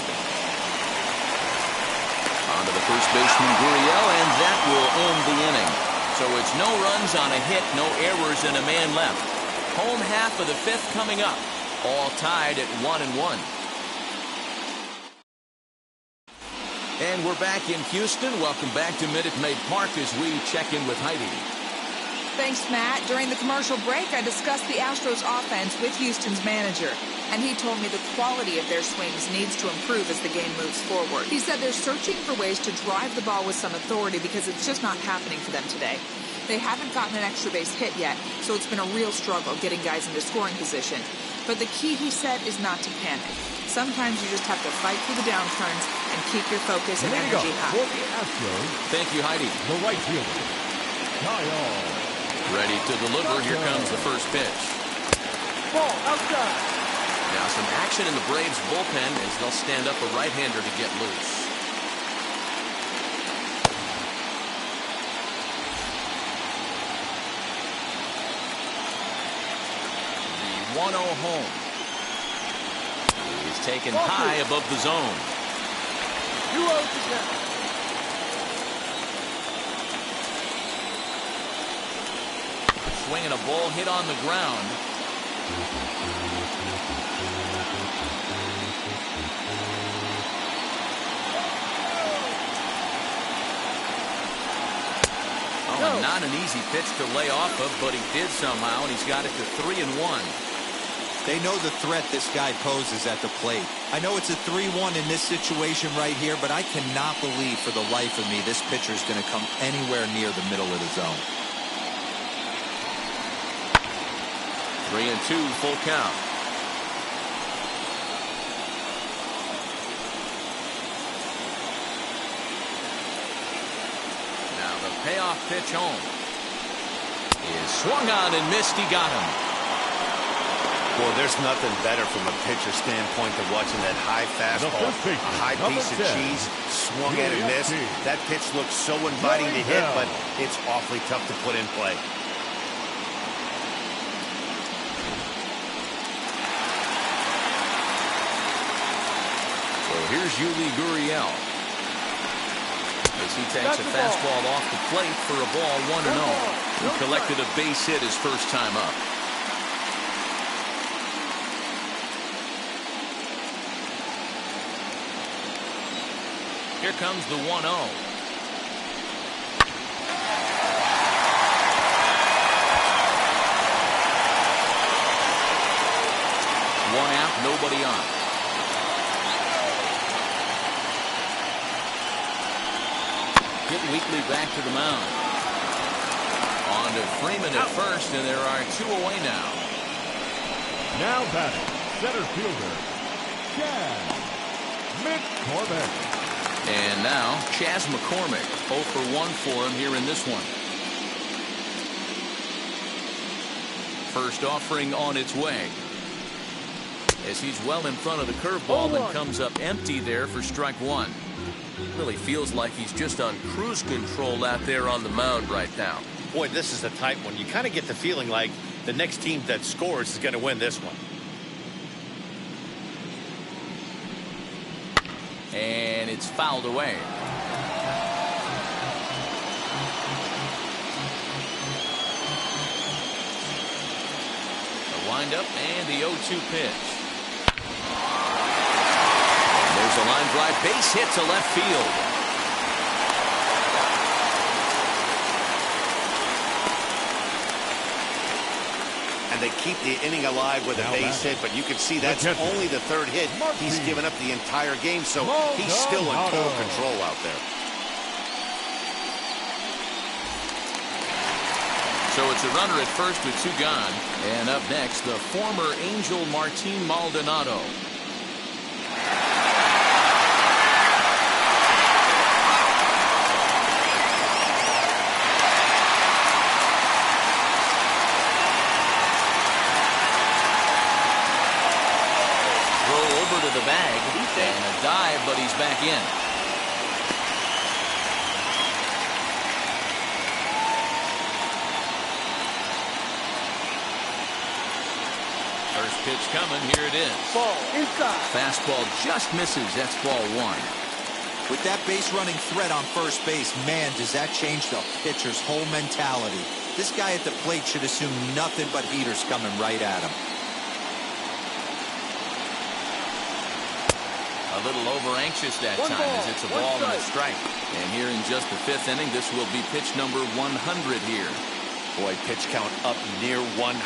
On to the first baseman, Gurriel, and that will end the inning. So it's no runs on a hit, no errors, and a man left. Home half of the 5th coming up. All tied at 1-1. And we're back in Houston. Welcome back to Minute Maid Park as we check in with Heidi. Thanks, Matt. During the commercial break, I discussed the Astros offense with Houston's manager, and he told me the quality of their swings needs to improve as the game moves forward. He said they're searching for ways to drive the ball with some authority because it's just not happening for them today. They haven't gotten an extra base hit yet, so it's been a real struggle getting guys into scoring position. But the key, he said, is not to panic. Sometimes you just have to fight through the downturns and keep your focus and energy high. For the Astros, Thank you, Heidi. the right fielder, Kyle. Ready to deliver. Here comes the first pitch. Ball outside. Now some action in the Braves bullpen as they'll stand up a right-hander to get loose. The 1-0 home. He's taken high above the zone. Swinging a ball hit on the ground. Oh, not an easy pitch to lay off of, but he did somehow, and he's got it to 3-1. They know the threat this guy poses at the plate. I know it's a 3-1 in this situation right here, but I cannot believe for the life of me this pitcher is going to come anywhere near the middle of the zone. 3-2, full count. Now the payoff pitch home is swung on and missed. He got him. Well, there's nothing better from a pitcher standpoint than watching that high fastball, a high piece of cheese, swung at and missed. That pitch looks so inviting to hit, but it's awfully tough to put in play. So here's Yuli Gurriel as he takes a fastball off the plate for a ball 1-0. He collected a base hit his first time up. Here comes the 1-0. One out, nobody on. Get Wheatley back to the mound. On to Freeman at first, and there are 2 away now. Now batting, center fielder, Chad McCormick. And now Chas McCormick, 0 for 1 for him here in this one. First offering on its way, as he's well in front of the curveball and comes up empty there for strike 1. Really feels like he's just on cruise control out there on the mound right now. Boy, this is a tight one. You kind of get the feeling like the next team that scores is going to win this one. And it's fouled away. The windup and the 0-2 pitch. And there's a line drive base hit to left field. And they keep the inning alive with a base hit, but you can see that's only the 3rd hit he's given up the entire game, so he's still in total control out there. So it's a runner at first with 2 gone. And up next, the former Angel Martin Maldonado. To the bag and a dive, but he's back in. First pitch coming. Here it is. Ball inside. Fastball just misses. That's ball 1. With that base running threat on first base, man, does that change the pitcher's whole mentality. This guy at the plate should assume nothing but heaters coming right at him. A little over anxious that time as it's a ball and a strike. And here in just the 5th inning, this will be pitch number 100 here. Boy, pitch count up near 100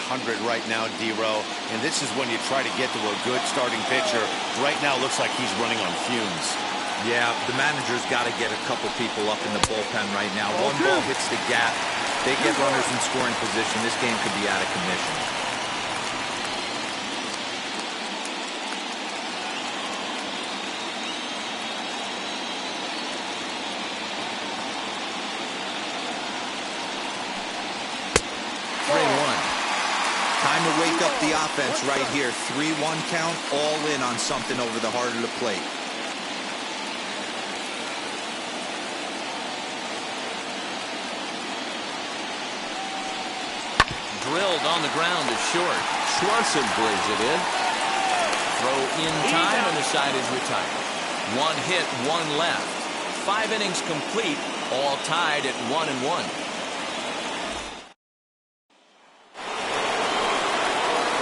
right now, D-Row. And this is when you try to get to a good starting pitcher. Right now, looks like he's running on fumes. Yeah, the manager's got to get a couple people up in the bullpen right now. One ball hits the gap. They get runners in scoring position. This game could be out of commission. Time to wake up the offense right here. 3-1 count, all in on something over the heart of the plate. Drilled on the ground is short. Swanson brings it in. Throw in time, and the side is retired. 1 hit, 1 left. 5 innings complete, all tied at 1-1.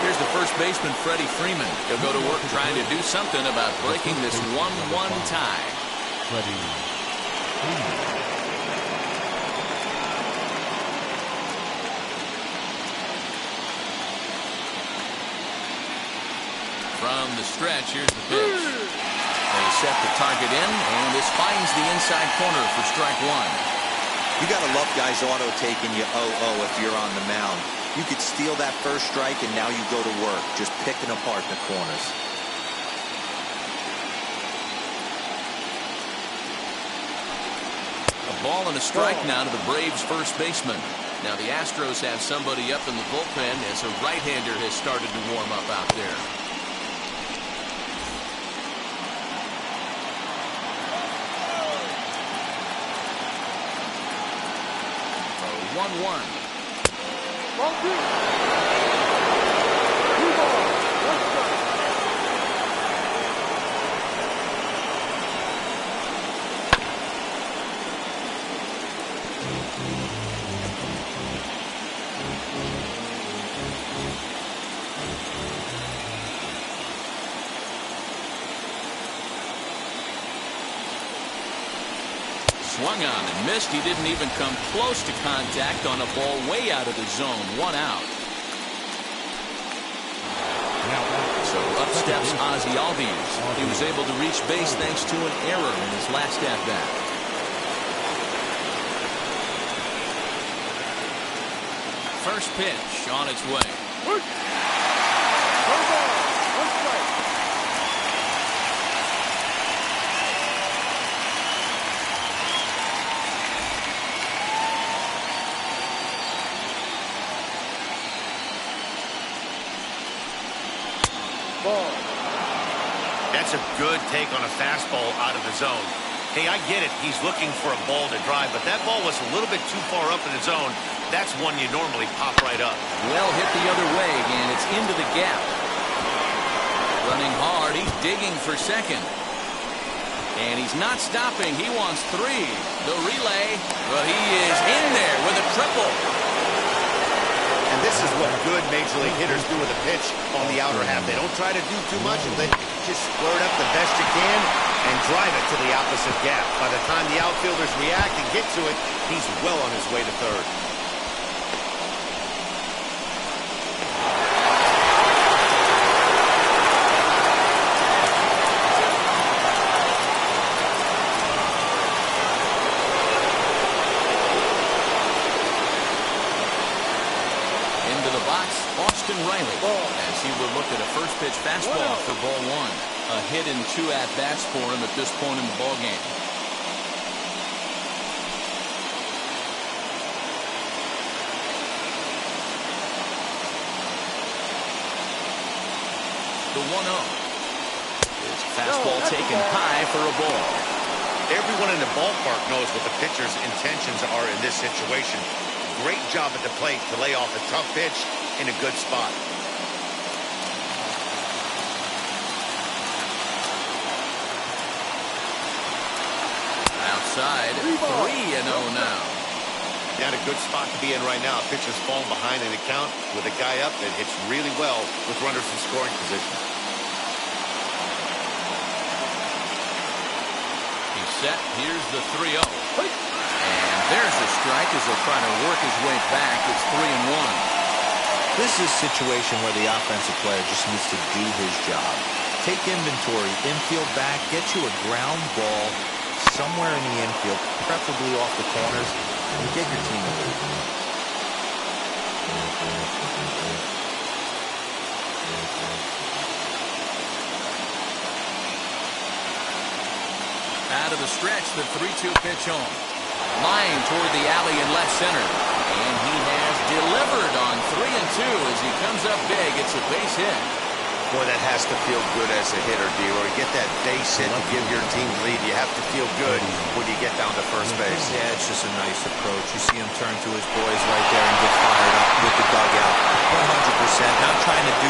Here's the first baseman, Freddy Freeman. He'll go to work trying to do something about breaking this 1-1 tie. Freddy Freeman. From the stretch, here's the pitch. They set the target in, and this finds the inside corner for strike 1. You got to love guys auto-taking you 0-0 if you're on the mound. You could steal that first strike, and now you go to work, just picking apart the corners. A ball and a strike now to the Braves' first baseman. Now the Astros have somebody up in the bullpen as a right-hander has started to warm up out there. 1-1. Ball 2. 2 balls, 1 strike. Swung on and missed. He didn't even come close to contact on a ball way out of the zone. 1 out. So up steps Ozzie Alvarez. He was able to reach base thanks to an error in his last at-bat. First pitch on its way. 1 ball, 1 strike. Ball. That's a good take on a fastball out of the zone. Hey, I get it. He's looking for a ball to drive, but that ball was a little bit too far up in the zone. That's one you normally pop right up. Well hit the other way, and it's into the gap. Running hard. He's digging for second. And he's not stopping. He wants 3. The relay. Well, he is in there with a triple. And this is what good Major League hitters do with a pitch on the outer half. They don't try to do too much, and they just squirt up the best you can and drive it to the opposite gap. By the time the outfielders react and get to it, he's well on his way to third. As he would look at a first pitch fastball for ball 1. A hit in 2 at-bats for him at this point in the ballgame. The 1-0. His fastball taken high for a ball. Everyone in the ballpark knows what the pitcher's intentions are in this situation. Great job at the plate to lay off a tough pitch in a good spot. Outside, 3-0 now. Not a good spot to be in right now. Pitcher's falling behind in the count with a guy up that hits really well with runners in scoring position. He's set. Here's the 3-0. And there's a strike as he'll try to work his way back. It's 3-1. This is a situation where the offensive player just needs to do his job. Take inventory, infield back, get you a ground ball somewhere in the infield, preferably off the corners, and get your team a lead. Out of the stretch, the 3-2 pitch home. Line toward the alley in left center. And he has delivered on 3-2 as he comes up big. It's a base hit. Boy, that has to feel good as a hitter, D-Roy. Get that base hit to give your team lead. You have to feel good when you get down to first base. Yeah, it's just a nice approach. You see him turn to his boys right there and get fired up with the dugout. 100%. Not trying to do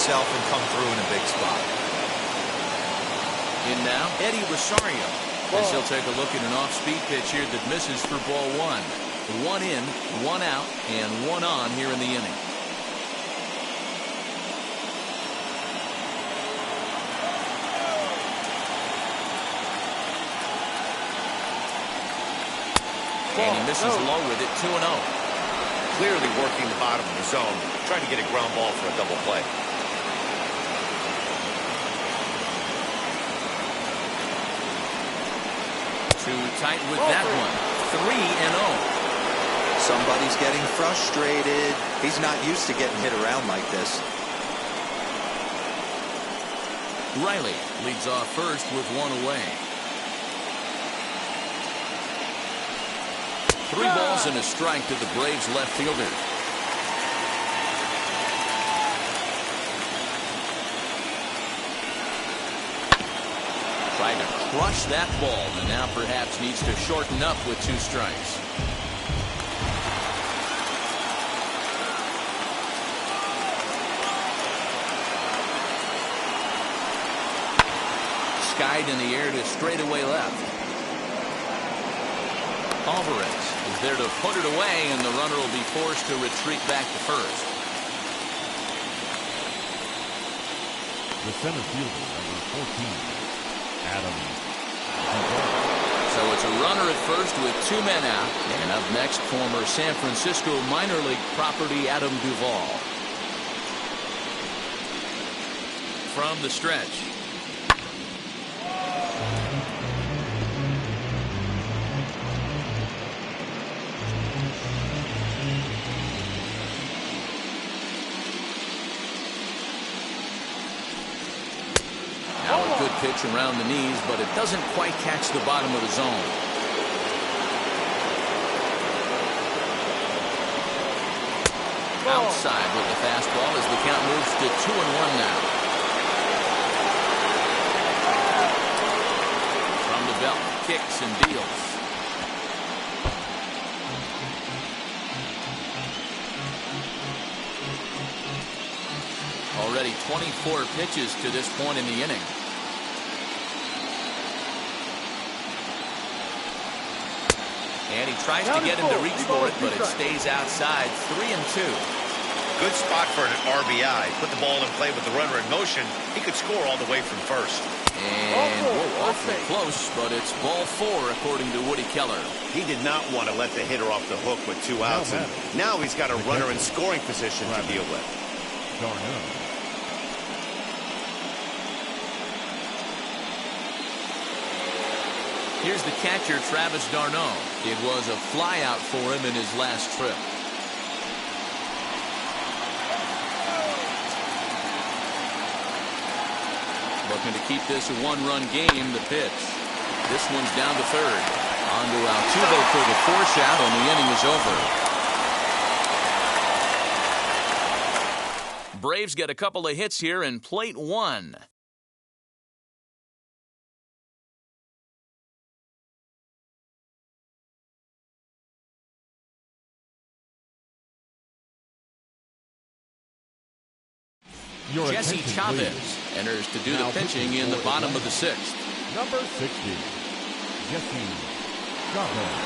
himself and come through in a big spot. In now, Eddie Rosario. As he'll take a look at an off-speed pitch here that misses for ball one. One in, one out, and one on here in the inning. And he misses low with it, 2-0. Clearly working the bottom of the zone, trying to get a ground ball for a double play. Too tight with that one. 3-0. Somebody's getting frustrated. He's not used to getting hit around like this. Riley leads off first with one away. 3 balls and a strike to the Braves left fielder. Trying to crush that ball, and now perhaps needs to shorten up with 2 strikes. Skied in the air to straightaway left. Alvarez is there to put it away, and the runner will be forced to retreat back to first. The center fielder, number 14, Adam. So it's a runner at first with 2 men out. And up next, former San Francisco minor league property Adam Duvall. From the stretch. Pitch around the knees, but it doesn't quite catch the bottom of the zone. Outside with the fastball as the count moves to 2-1 now. From the belt, kicks and deals. Already 24 pitches to this point in the inning. And he tries to get him to reach for it, but it stays outside. 3-2. Good spot for an RBI. Put the ball in play with the runner in motion. He could score all the way from first. And awfully close, but it's ball 4 according to Woody Keller. He did not want to let the hitter off the hook with 2 outs. And now he's got a runner in scoring position to deal with. Here's the catcher, Travis d'Arnaud. It was a flyout for him in his last trip. Looking to keep this a 1-run game, the pitch. This one's down to third. On to Altuve for the force out, and the inning is over. Braves get a couple of hits here in plate 1. Jesse Chavez enters to do the pitching in the bottom of the 6th. Number 60, Jesse Chavez.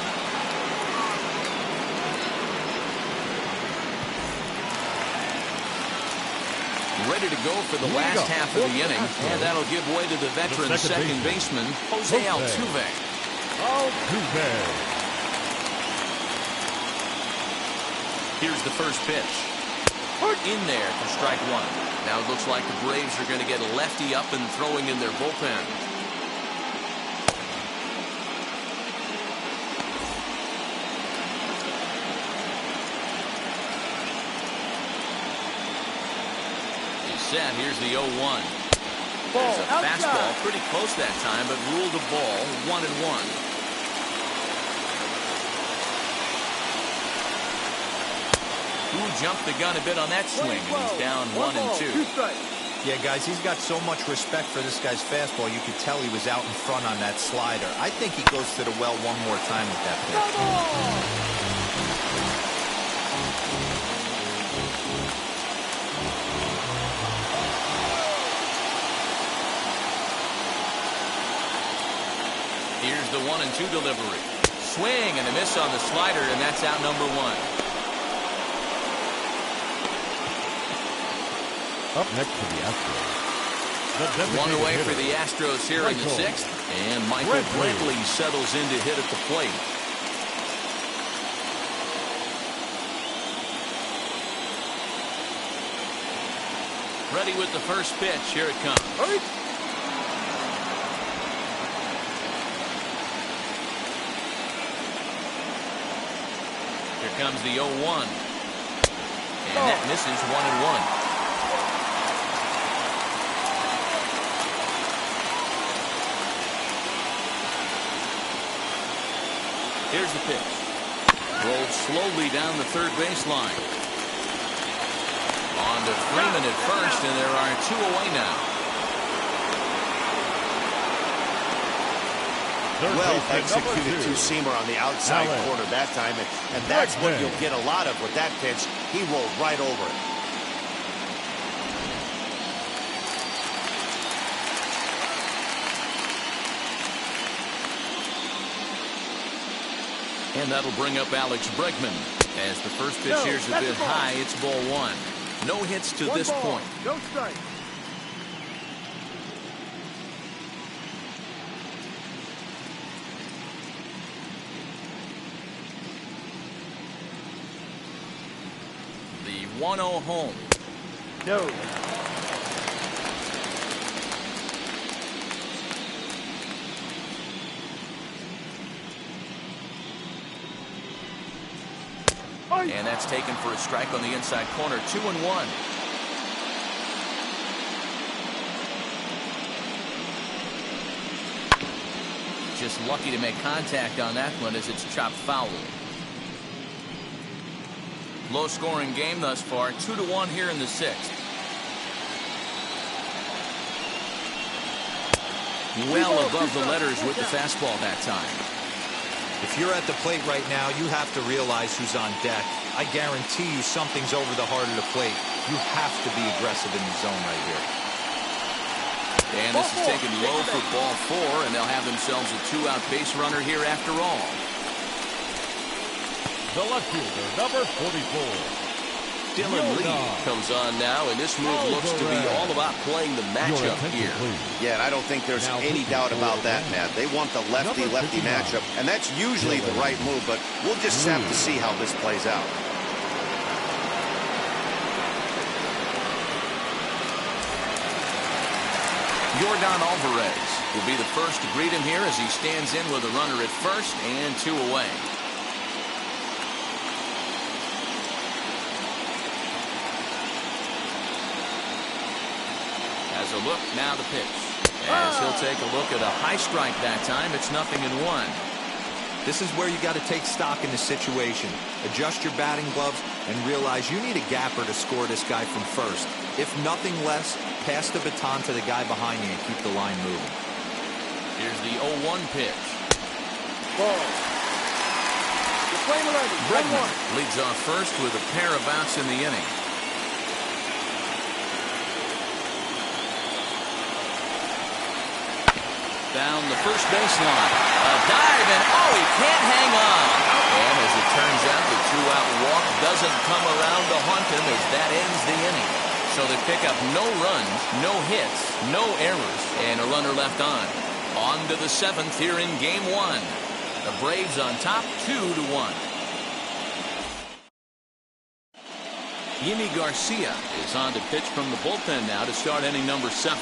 Ready to go for the last half of the inning, and that'll give way to the veteran second baseman, Jose Altuve. Here's the first pitch. In there for strike 1. Now it looks like the Braves are going to get a lefty up and throwing in their bullpen. He's set. Here's the 0-1. There's a fastball pretty close that time, but ruled a ball. 1-1. Who jumped the gun a bit on that swing, and he's down 1-2. Yeah, guys, he's got so much respect for this guy's fastball. You could tell he was out in front on that slider. I think he goes to the well one more time with that pitch. 0-2 delivery. Swing and a miss on the slider, and that's out number 1. Up next for the Astros. One away for the Astros here in the 6th. And Michael Brantley settles in to hit at the plate. Ready with the first pitch. Here it comes. Here comes the 0-1. And that misses 1-1. Here's the pitch. Rolled slowly down the third baseline. On to Freeman at first, and there are 2 away now. Well executed two-seamer on the outside corner that time, and that's what you'll get a lot of with that pitch. He rolled right over it. And that'll bring up Alex Bregman. As the first pitch here's a bit high, it's ball 1. No hits to this point. No strike. The 1-0 home. No. And that's taken for a strike on the inside corner. 2-1. Just lucky to make contact on that one as it's chopped foul. Low scoring game thus far. 2-1 here in the 6th. Well above the letters with the fastball that time. If you're at the plate right now, you have to realize who's on deck. I guarantee you something's over the heart of the plate. You have to be aggressive in the zone right here. And this is taken low for ball 4, and they'll have themselves a 2-out base runner here after all. The left fielder, number 44. Dylan Lee comes on now, and this move looks to be all about playing the matchup here. Yeah, and I don't think there's any doubt about that, Matt. They want the lefty-lefty matchup, and that's usually the right move, but we'll just have to see how this plays out. Yordan Alvarez will be the first to greet him here as he stands in with a runner at first and 2 away. As a look, now the pitch. As he'll take a look at a high strike that time, it's 0-1. This is where you got to take stock in the situation. Adjust your batting gloves and realize you need a gapper to score this guy from first. If nothing less, pass the baton to the guy behind you and keep the line moving. Here's the 0-1 pitch. Ball. Bregman leads off first with a pair of outs in the inning. Down the first baseline. A dive, and he can't hang on. And as it turns out, the 2-out walk doesn't come around to haunt him as that ends the inning. So they pick up no runs, no hits, no errors, and a runner left on. On to the 7th here in Game 1. The Braves on top 2-1. Yimi Garcia is on to pitch from the bullpen now to start inning number 7.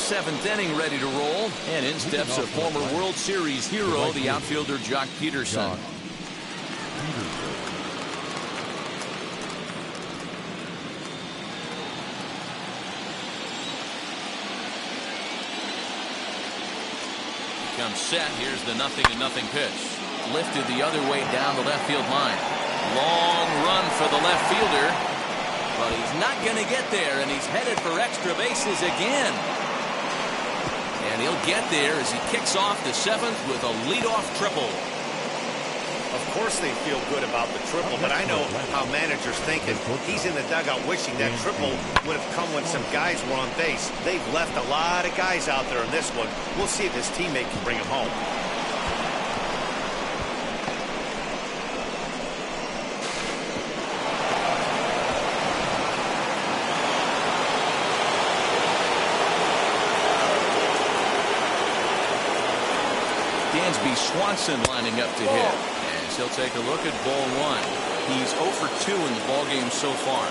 7th inning ready to roll, and in steps a former World Series hero, the outfielder Jock Peterson. Comes set. Here's the 0-0 pitch. Lifted the other way down the left field line. Long run for the left fielder, but he's not going to get there, and he's headed for extra bases again. And he'll get there as he kicks off the 7th with a leadoff triple. A course they feel good about the triple, but I know how managers thinking. He's in the dugout wishing that triple would have come when some guys were on base. They've left a lot of guys out there in this one. We'll see if his teammate can bring him home. Dansby Swanson lining up to hit, as he'll take a look at ball one. He's 0 for 2 in the ballgame so far.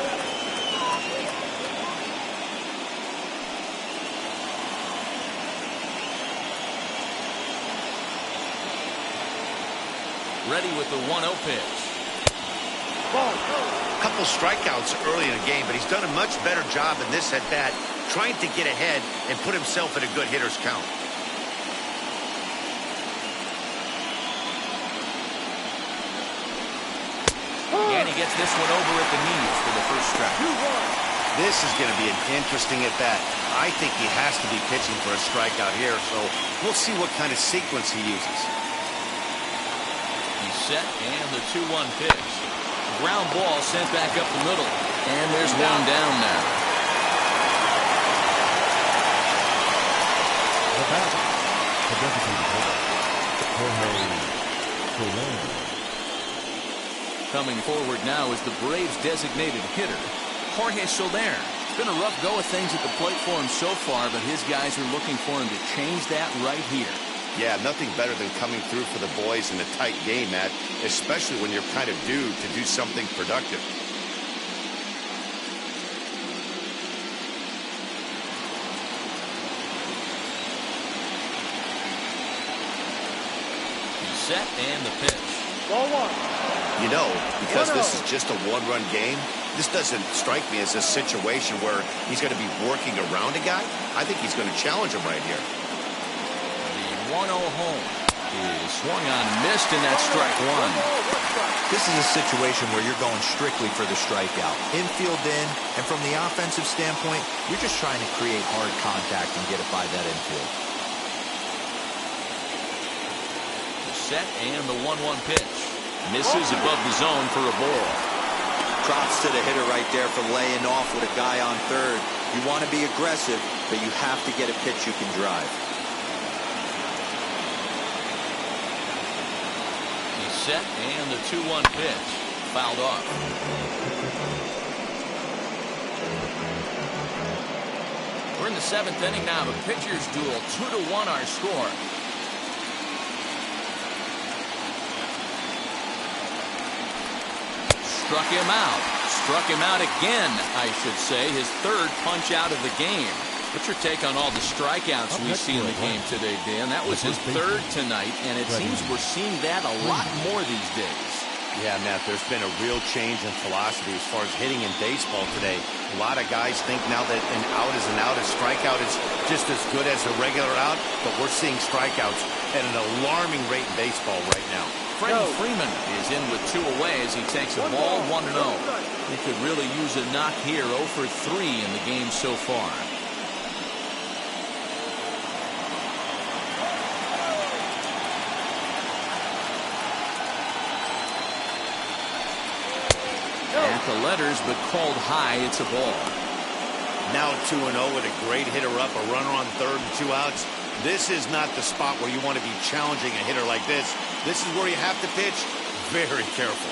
Ready with the 1-0 pitch. A couple strikeouts early in the game, but he's done a much better job in this at-bat, trying to get ahead and put himself in a good hitter's count. And he gets this one over at the knees for the first strike. This is going to be an interesting at-bat. I think he has to be pitching for a strikeout here, so we'll see what kind of sequence he uses. He's set, and the 2-1 pitch. Ground ball sent back up the middle. And there's one down now. The bat, the designated hitter, Jorge. Coming forward now is the Braves' designated hitter, Jorge Soler. It's been a rough go of things at the plate for him so far, but his guys are looking for him to change that right here. Yeah, nothing better than coming through for the boys in a tight game, Matt, especially when you're kind of due to do something productive. He's set, and the pitch. Ball one. You know, because this is just a one-run game, this doesn't strike me as a situation where he's going to be working around a guy. I think he's going to challenge him right here. The 1-0 home is swung on, missed, and that's strike one. This is a situation where you're going strictly for the strikeout. Infield in, and from the offensive standpoint, you're just trying to create hard contact and get it by that infield. The set, and the 1-1 pitch. Misses above the zone for a ball. Props to the hitter right there for laying off with a guy on third. You want to be aggressive, but you have to get a pitch you can drive. He's set, and the 2-1 pitch. Fouled off. We're in the 7th inning now. The pitchers duel. 2-1 our score. Struck him out. Struck him out again, I should say. His third punch out of the game. What's your take on all the strikeouts we see in the game today, Dan? That was his third tonight, and it seems we're seeing that a lot more these days. Yeah, Matt, there's been a real change in philosophy as far as hitting in baseball today. A lot of guys think now that an out is an out, a strikeout is just as good as a regular out, but we're seeing strikeouts at an alarming rate in baseball right now. Freddy Freeman is in with 2 away as he takes a ball 1-0. He could really use a knock here. 0 for 3 in the game so far. At the letters, but called high. It's a ball. Now 2-0 with a great hitter up, a runner on third and 2 outs. This is not the spot where you want to be challenging a hitter like this. This is where you have to pitch very careful.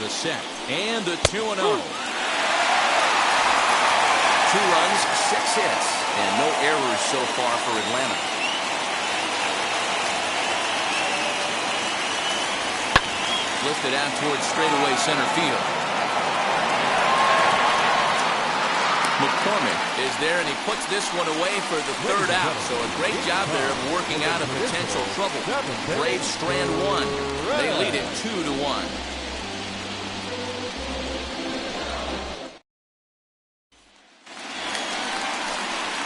The set, and the 2-0. 2 runs, 6 hits, and no errors so far for Atlanta. Lifted out towards straightaway center field. McCormick is there, and he puts this one away for the third out. So a great job there of working out of potential trouble. Braves strand 1. They lead it 2-1.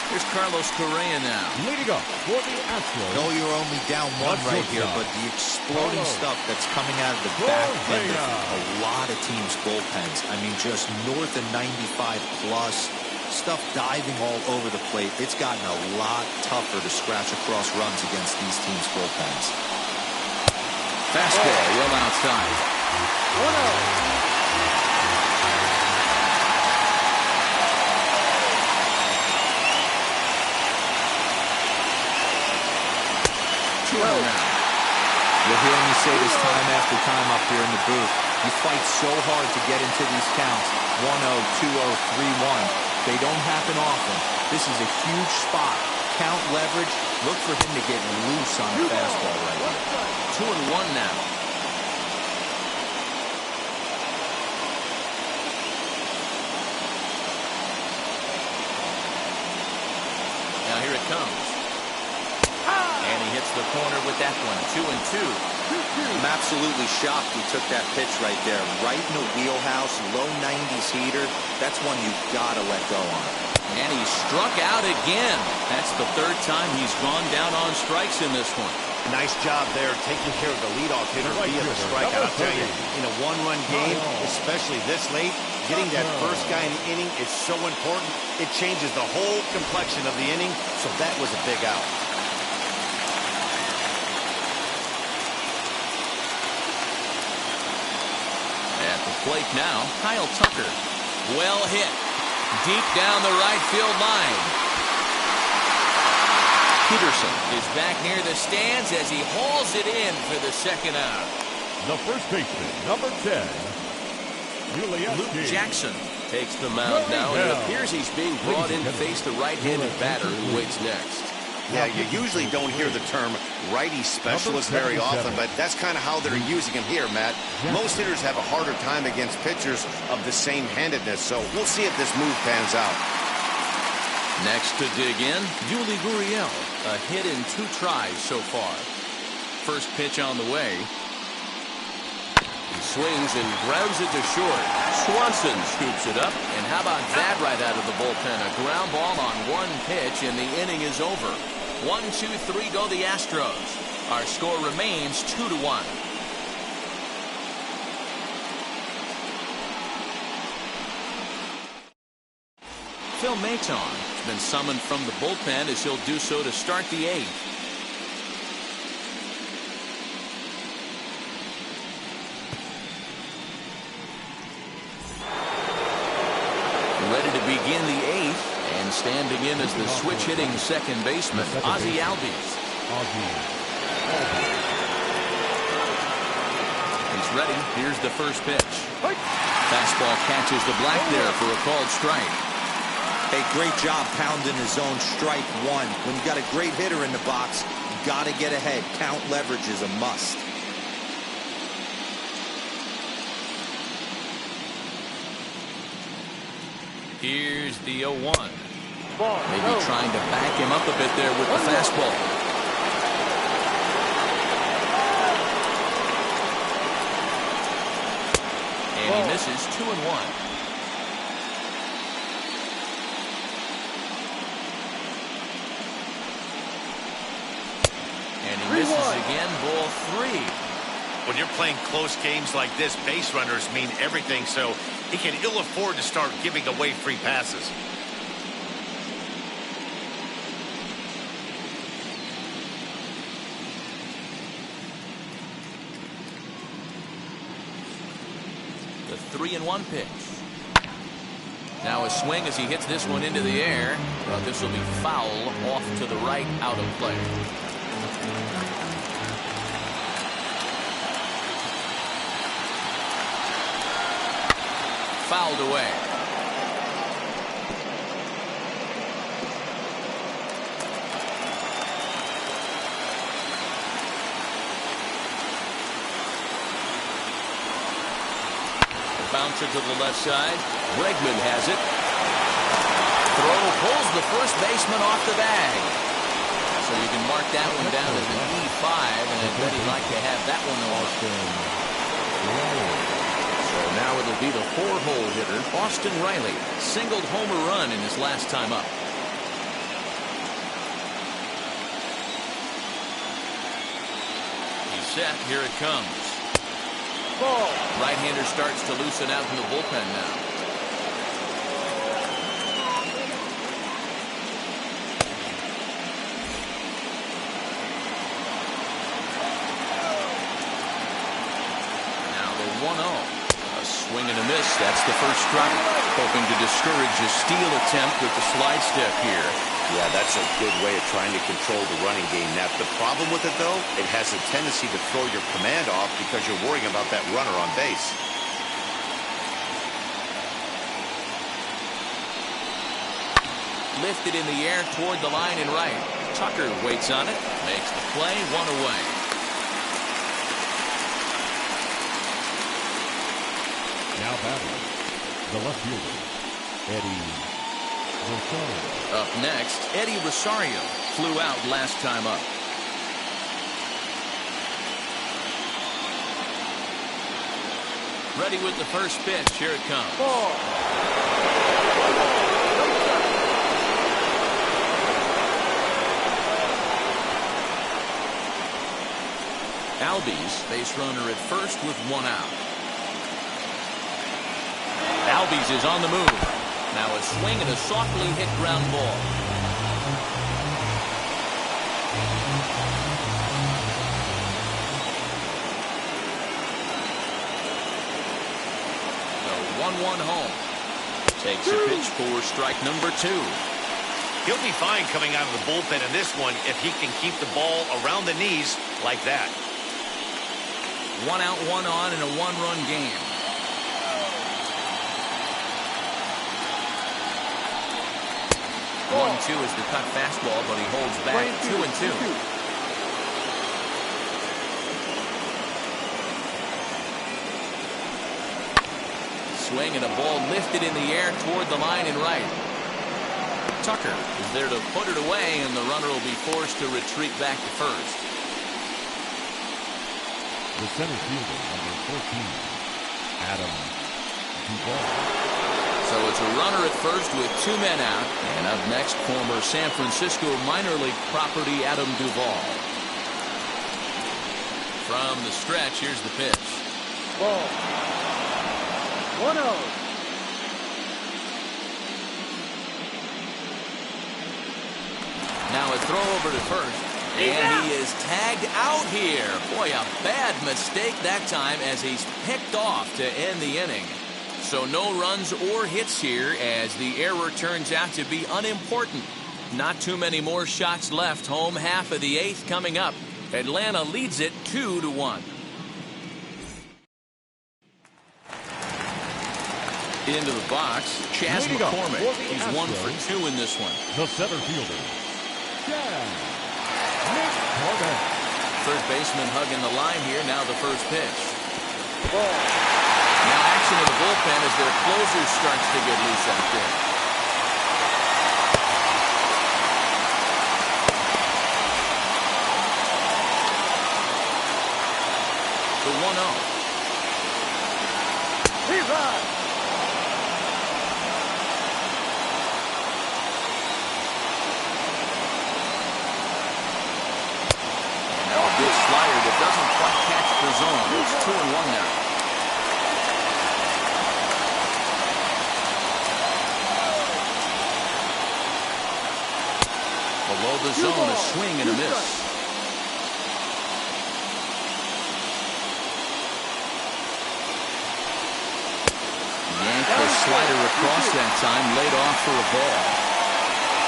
Here's Carlos Correa now. Leading up for the Astros. No, you're only down 1 right here, but the exploding stuff that's coming out of the back end of a lot of teams' bullpens. I mean, just north of 95 plus. Stuff diving all over the plate. It's gotten a lot tougher to scratch across runs against these teams' bullpens. Fastball well outside. 1-0. You'll hear me say this time after time up here in the booth. You fight so hard to get into these counts. 1-0, 2-0, 3-1. They don't happen often. This is a huge spot. Count leverage. Look for him to get loose on a fastball right here. 2-1 now. Now here it comes. And he hits the corner with that one. 2-2. I'm absolutely shocked he took that pitch right there. Right in the wheelhouse, low 90s heater. That's one you gotta let go on. And he struck out again. That's the third time he's gone down on strikes in this one. Nice job there taking care of the leadoff hitter via the strikeout. I'll tell you, in a one-run game, especially this late, getting that first guy in the inning is so important. It changes the whole complexion of the inning, so that was a big out. At the plate now, Kyle Tucker. Well hit. Deep down the right field line. Peterson is back near the stands as he hauls it in for the second out. The first baseman, number 10, Luke Jackson takes the mound now, and it appears he's being brought in to face the right-handed batter who waits next. Yeah, you usually don't hear the term righty specialist very often, but that's kind of how they're using him here, Matt. Most hitters have a harder time against pitchers of the same handedness, so we'll see if this move pans out. Next to dig in, Yuli Gurriel. A hit in 2 tries so far. First pitch on the way. He swings and grounds it to short. Swanson scoops it up, and how about that right out of the bullpen? A ground ball on 1 pitch, and the inning is over. 1, 2, 3 go the Astros. Our score remains 2-1. Phil Maton has been summoned from the bullpen as he'll do so to start the 8th. Ready to begin the 8th, and standing in as the switch-hitting second baseman, Ozzie Albies. He's ready. Here's the first pitch. Fastball catches the black there for a called strike. Hey, great job pounding his own strike 1. When you got a great hitter in the box, you got to get ahead. Count leverage is a must. Here's the 0-1. Maybe trying to back him up a bit there with the fastball. And he misses 2-1. And he misses again, ball 3. When you're playing close games like this, base runners mean everything, so he can ill afford to start giving away free passes. The 3-1 pitch. Now a swing as he hits this one into the air, but this will be foul off to the right, out of play. Fouled away. Bouncer to the left side. Bregman has it. Throw pulls the first baseman off the bag. So you can mark that one down as an E5, and I bet he'd like to have that one off. So now it'll be the 4-hole hitter, Austin Riley. Singled home a run in his last time up. He's set. Here it comes. Ball. Right-hander starts to loosen out in the bullpen now. A swing and a miss. That's the first strike. Hoping to discourage a steal attempt with the slide step here. Yeah, that's a good way of trying to control the running game. Now, the problem with it, though, it has a tendency to throw your command off because you're worrying about that runner on base. Lifted in the air toward the line and right. Tucker waits on it. Makes the play. One away. Now batting, the left fielder, Eddie Rosario. Up next, Eddie Rosario flew out last time up. Ready with the first pitch. Here it comes. Ball. Albies, base runner at first with one out. Albies is on the move. Now a swing and a softly hit ground ball. The 1-1 home. Takes a pitch for strike number 2. He'll be fine coming out of the bullpen in this one if he can keep the ball around the knees like that. 1 out, 1 on in a 1-run game. Ball. 1-2 is the cut fastball, but he holds back. 2-2. Swing and a ball lifted in the air toward the line and right. Tucker is there to put it away, and the runner will be forced to retreat back to first. The center fielder, number 14, Adam Duvall. So it's a runner at first with 2 men out. And up next, former San Francisco minor league property Adam Duvall. From the stretch, here's the pitch. Ball. 1-0. Now a throw over to first. And he is tagged out here. Boy, a bad mistake that time as he's picked off to end the inning. So no runs or hits here as the error turns out to be unimportant. Not too many more shots left. Home half of the 8th coming up. Atlanta leads it 2-1. Into the box, Chas McCormick. He's 1 for 2 in this one. The center fielder, First baseman hugging the line here. Now the first pitch. Ball. Now action in the bullpen as their closer starts to get loose out there. The 1-0. He runs. Good slider that doesn't quite catch the zone. It's 2-1 now. Below the zone, a swing and a miss. Yanked the slider across that time, laid off for a ball.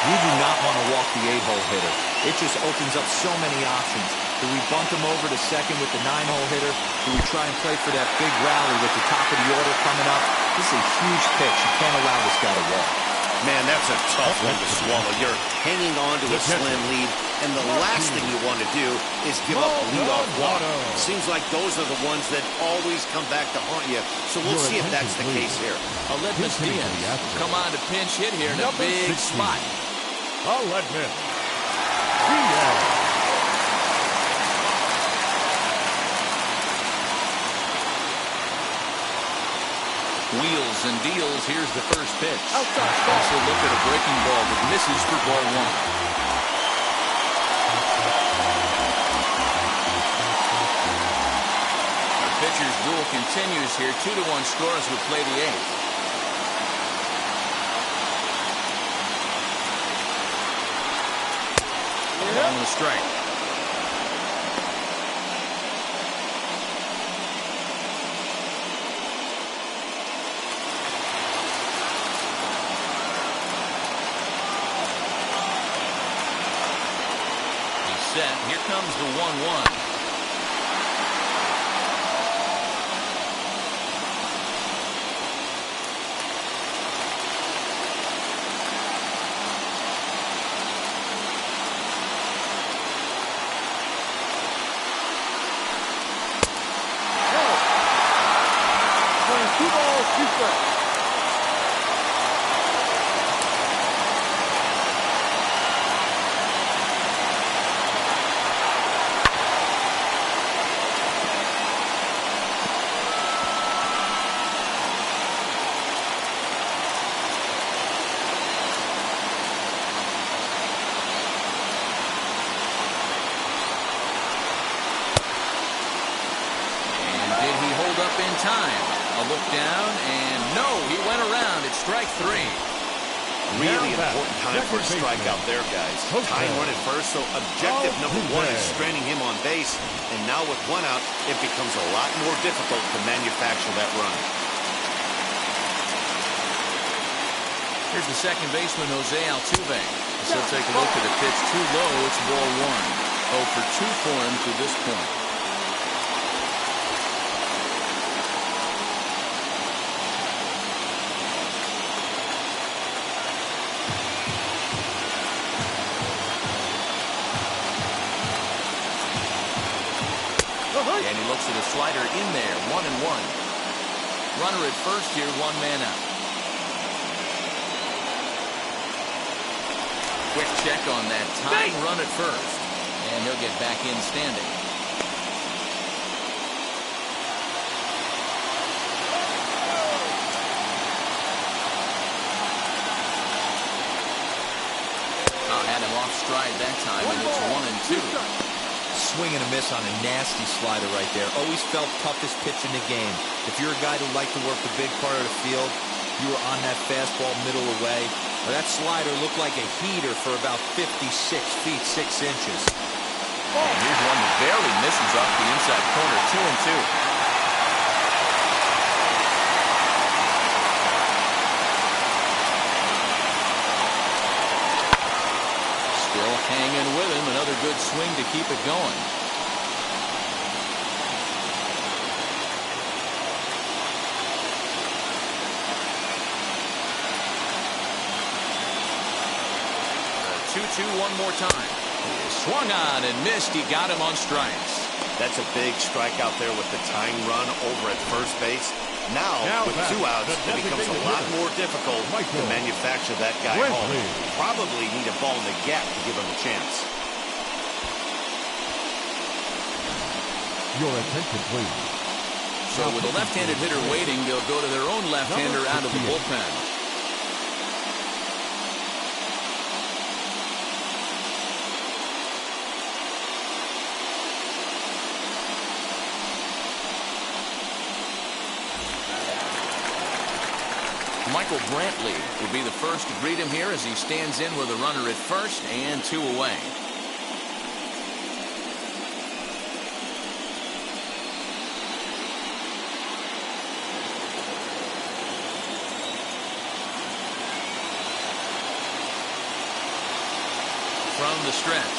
You do not want to walk the 8-hole hitter. It just opens up so many options. Do we bunt him over to second with the 9-hole hitter? Do we try and play for that big rally with the top of the order coming up? This is a huge pitch. You can't allow this guy to walk. Man, that's a tough one to swallow. You're hanging on to a slim lead, and the last thing you want to do is give up a leadoff walk. Seems like those are the ones that always come back to haunt you. So we'll see if that's the case here. Aledmys Diaz come on to pinch hit here in a big spot. Aledmys Diaz. Wheels and deals. Here's the first pitch. Outside. Also look at a breaking ball that misses for ball 1. The pitcher's duel continues here. 2-1 score as we play the 8th. On the strike. set. Here comes the 1-1. Time. A look down, and no, he went around. It's strike 3. Really important time for a strikeout there, guys. Tying run at first, so objective number 1 is straining him on base. And now with 1 out, it becomes a lot more difficult to manufacture that run. Here's the second baseman, Jose Altuve. So take a look at the pitch. Too low. It's ball 1. 0 for 2 for him to this point. And he looks at a slider in there, 1-1. Runner at first here, 1 man out. Quick check on that tying run at first. And he'll get back in standing. Had him off stride that time, and it's 1-2. Swing and a miss on a nasty slider right there. Always felt toughest pitch in the game. If you're a guy who liked to work the big part of the field, you were on that fastball middle away. Well, that slider looked like a heater for about 56 feet, 6 inches. And here's one that barely misses off the inside corner, 2-2. Hanging with him, another good swing to keep it going. The 2-2 one more time. He swung on and missed. He got him on strikes. That's a big strikeout there with the tying run over at first base. Now with 2 outs, it becomes a lot more difficult to manufacture that guy home. Probably need a ball in the gap to give him a chance. Your attention, please. So with a left-handed hitter waiting, they'll go to their own left-hander out of the bullpen. Michael Brantley will be the first to greet him here as he stands in with a runner at first and 2 away. From the stretch.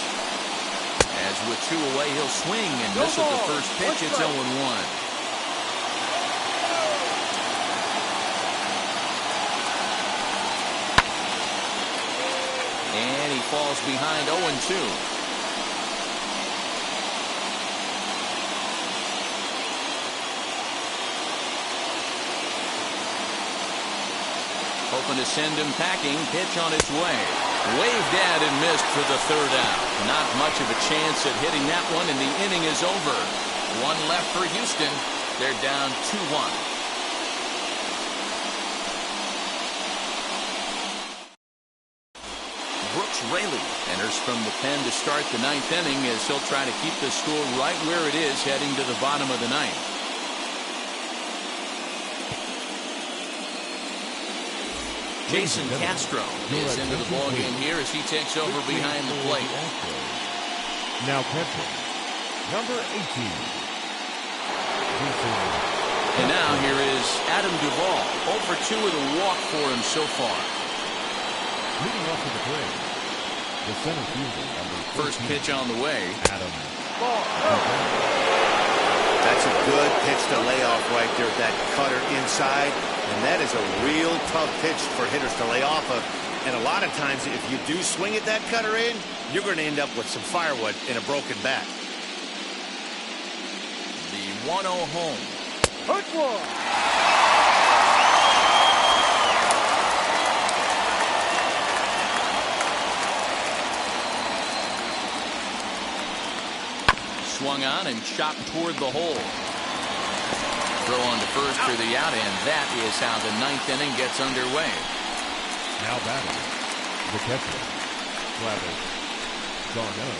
As with 2 away, he'll swing and miss at the first pitch. It's 0-1. And he falls behind 0-2. Hoping to send him packing. Pitch on its way. Waved at and missed for the 3rd out. Not much of a chance at hitting that one, and the inning is over. 1 left for Houston. They're down 2-1. Rayleigh enters from the pen to start the 9th inning as he'll try to keep the score right where it is heading to the bottom of the 9th. Jason Castro is into the ballgame here as he takes over behind the plate. Now catching, number 18. And now here is Adam Duvall. 0 for 2 with a walk for him so far. Leading off to the plate, The center fielder, number 14, First pitch on the way. Adam. That's a good pitch to lay off right there, that cutter inside. And that is a real tough pitch for hitters to lay off of. And a lot of times, if you do swing at that cutter in, you're going to end up with some firewood in a broken bat. The 1-0 home. Hook one. Swung on and chopped toward the hole. Throw on to first for the out, and that is how the ninth inning gets underway. Now batting, the catcher, Travis d'Arnaud.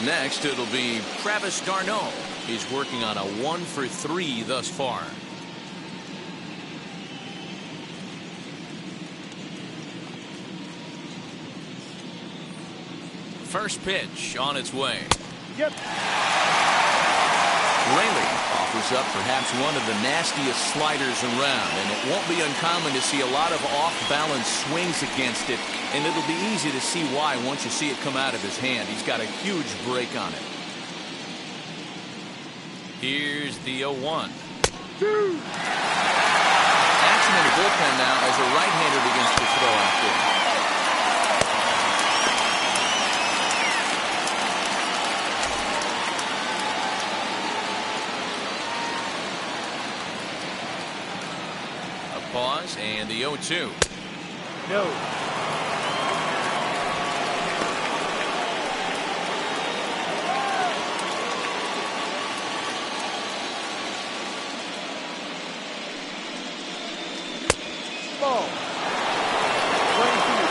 Next, it'll be Travis d'Arnaud. He's working on a 1-for-3 thus far. First pitch on its way. Yep. Rayleigh offers up perhaps one of the nastiest sliders around, and it won't be uncommon to see a lot of off-balance swings against it, and it'll be easy to see why once you see it come out of his hand. He's got a huge break on it. Here's the 0-1. Action in the bullpen now as a right-hander begins to throw out there. Pause and the 0-2. No. Ball. 1-2.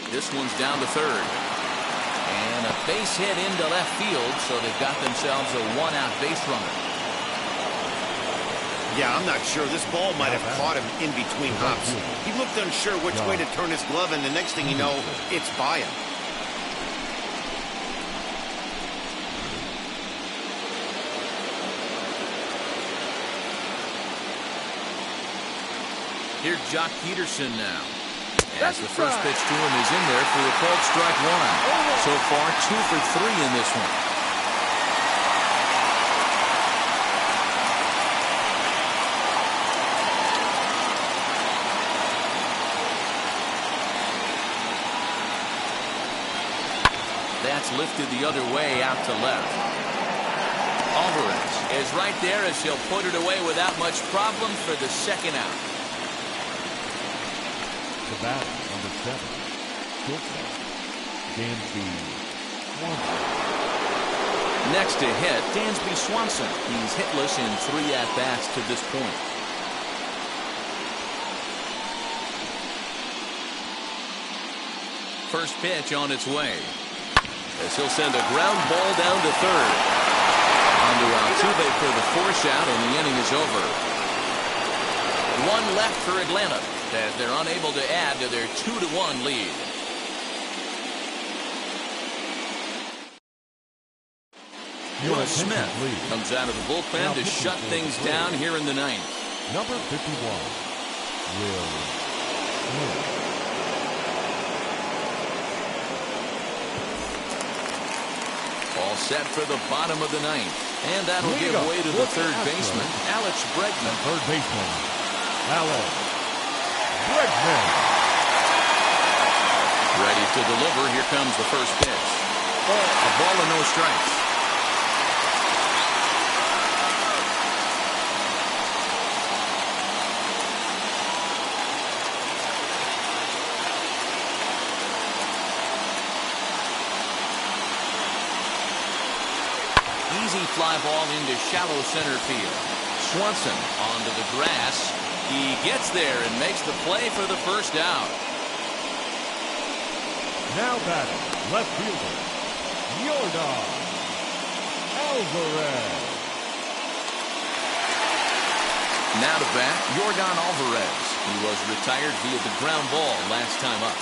This one's down to third. And a base hit into left field, so they've got themselves a one-out base runner. Yeah, I'm not sure. This ball might have caught him in between hops. He looked unsure which way to turn his glove, and the next thing you know, it's by him. Here's Jock Peterson now. As the first pitch to him is in there for a called strike one. So far, 2 for 3 in this one. That's lifted the other way out to left. Alvarez is right there as he'll put it away without much problem for the second out. The bat, number 7, shortstop, Dansby Swanson. Next to hit, Dansby Swanson. He's hitless in 3 at-bats to this point. First pitch on its way. As he'll send a ground ball down to third. On to Altuve for the force out, and the inning is over. 1 left for Atlanta, as they're unable to add to their 2-1 lead. Will Smith comes out of the bullpen to shut things down here in the 9th. Number 51, Will Smith. All set for the bottom of the 9th. And that'll give way to the third baseman, Alex Bregman. Third baseman, Alex Bregman. Ready to deliver. Here comes the first pitch. A ball and no strikes. Easy fly ball into shallow center field. Swanson onto the grass. He gets there and makes the play for the first out. Now batting, left fielder, Yordan Alvarez. Now to bat, Yordan Alvarez. He was retired via the ground ball last time up.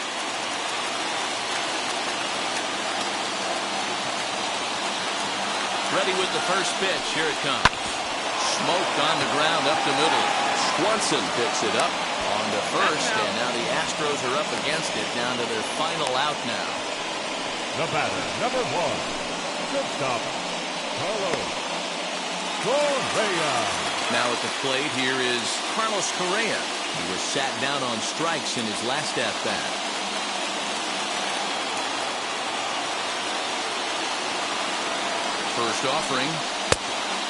Ready with the first pitch. Here it comes. Smoked on the ground up the middle. Swanson picks it up on the first, and now the Astros are up against it, down to their final out now. The batter, number 1, shortstop, Carlos Correa. Now at the plate here is Carlos Correa. He was sat down on strikes in his last at-bat. First offering.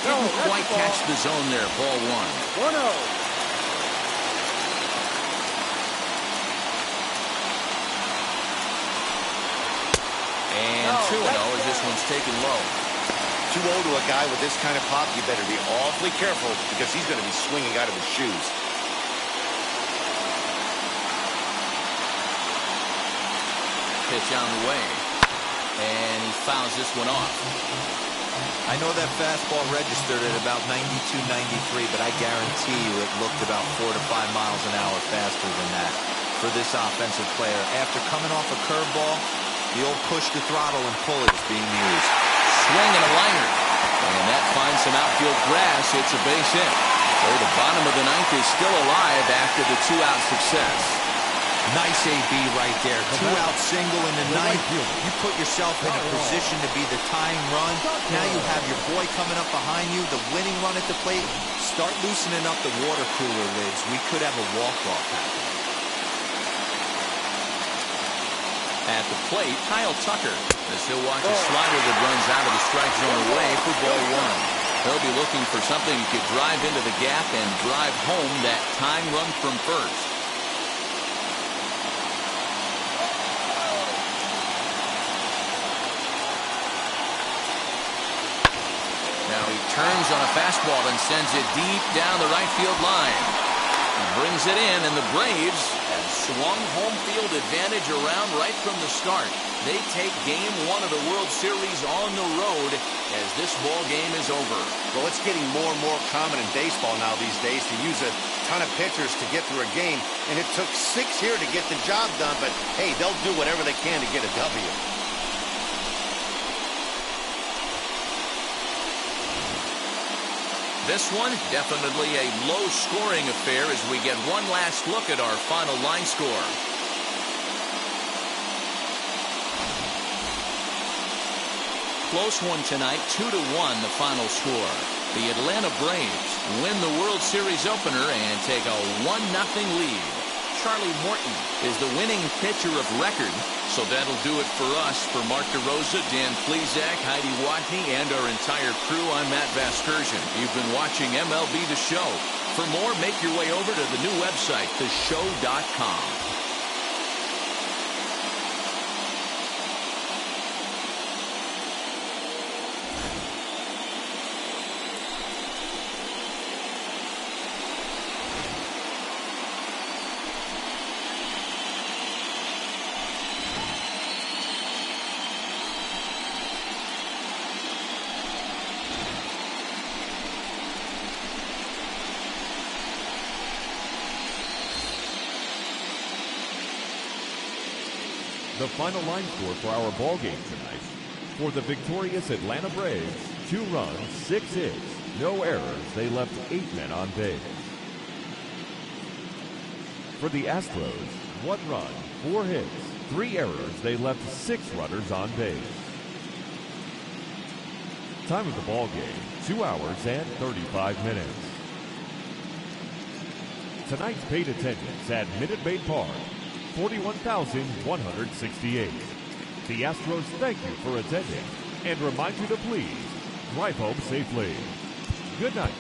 Didn't quite catch the zone there. Ball 1. 1-0. And 2-0 as this one's taken low. 2-0 to a guy with this kind of pop, you better be awfully careful because he's going to be swinging out of his shoes. Pitch on the way. And he fouls this one off. I know that fastball registered at about 92, 93, but I guarantee you it looked about 4 to 5 miles an hour faster than that for this offensive player. After coming off a curveball, the old push the throttle and pull it is being used. Swing and a liner. And that finds some outfield grass. It's a base hit. So the bottom of the ninth is still alive after the 2-out success. Nice AB right there. 2-out single in the ninth. You put yourself in a position to be the tying run. Now you have your boy coming up behind you, the winning run at the plate. Start loosening up the water cooler lids. We could have a walk-off happening. At the plate, Kyle Tucker. As he'll watch a slider that runs out of the strike zone away for ball 1. He'll be looking for something he could drive into the gap and drive home that tying run from first. Now he turns on a fastball and sends it deep down the right field line. He brings it in, and the Braves have swung home field advantage around right from the start. They take Game 1 of the World Series on the road as this ball game is over. Well, it's getting more and more common in baseball now these days to use a ton of pitchers to get through a game, and it took 6 here to get the job done, but hey, they'll do whatever they can to get a W. This one, definitely a low-scoring affair as we get one last look at our final line score. Close one tonight, 2-1 the final score. The Atlanta Braves win the World Series opener and take a 1-0 lead. Charlie Morton is the winning pitcher of record. So that'll do it for us. For Mark DeRosa, Dan Plesac, Heidi Watney, and our entire crew, I'm Matt Vasgersian. You've been watching MLB The Show. For more, make your way over to the new website, theshow.com. The final line score for our ball game tonight. For the victorious Atlanta Braves, 2 runs, 6 hits, no errors. They left 8 men on base. For the Astros, 1 run, 4 hits, 3 errors. They left 6 runners on base. Time of the ball game, 2 hours and 35 minutes. Tonight's paid attendance at Minute Maid Park, 41,168. The Astros thank you for attending and remind you to please drive home safely. Good night.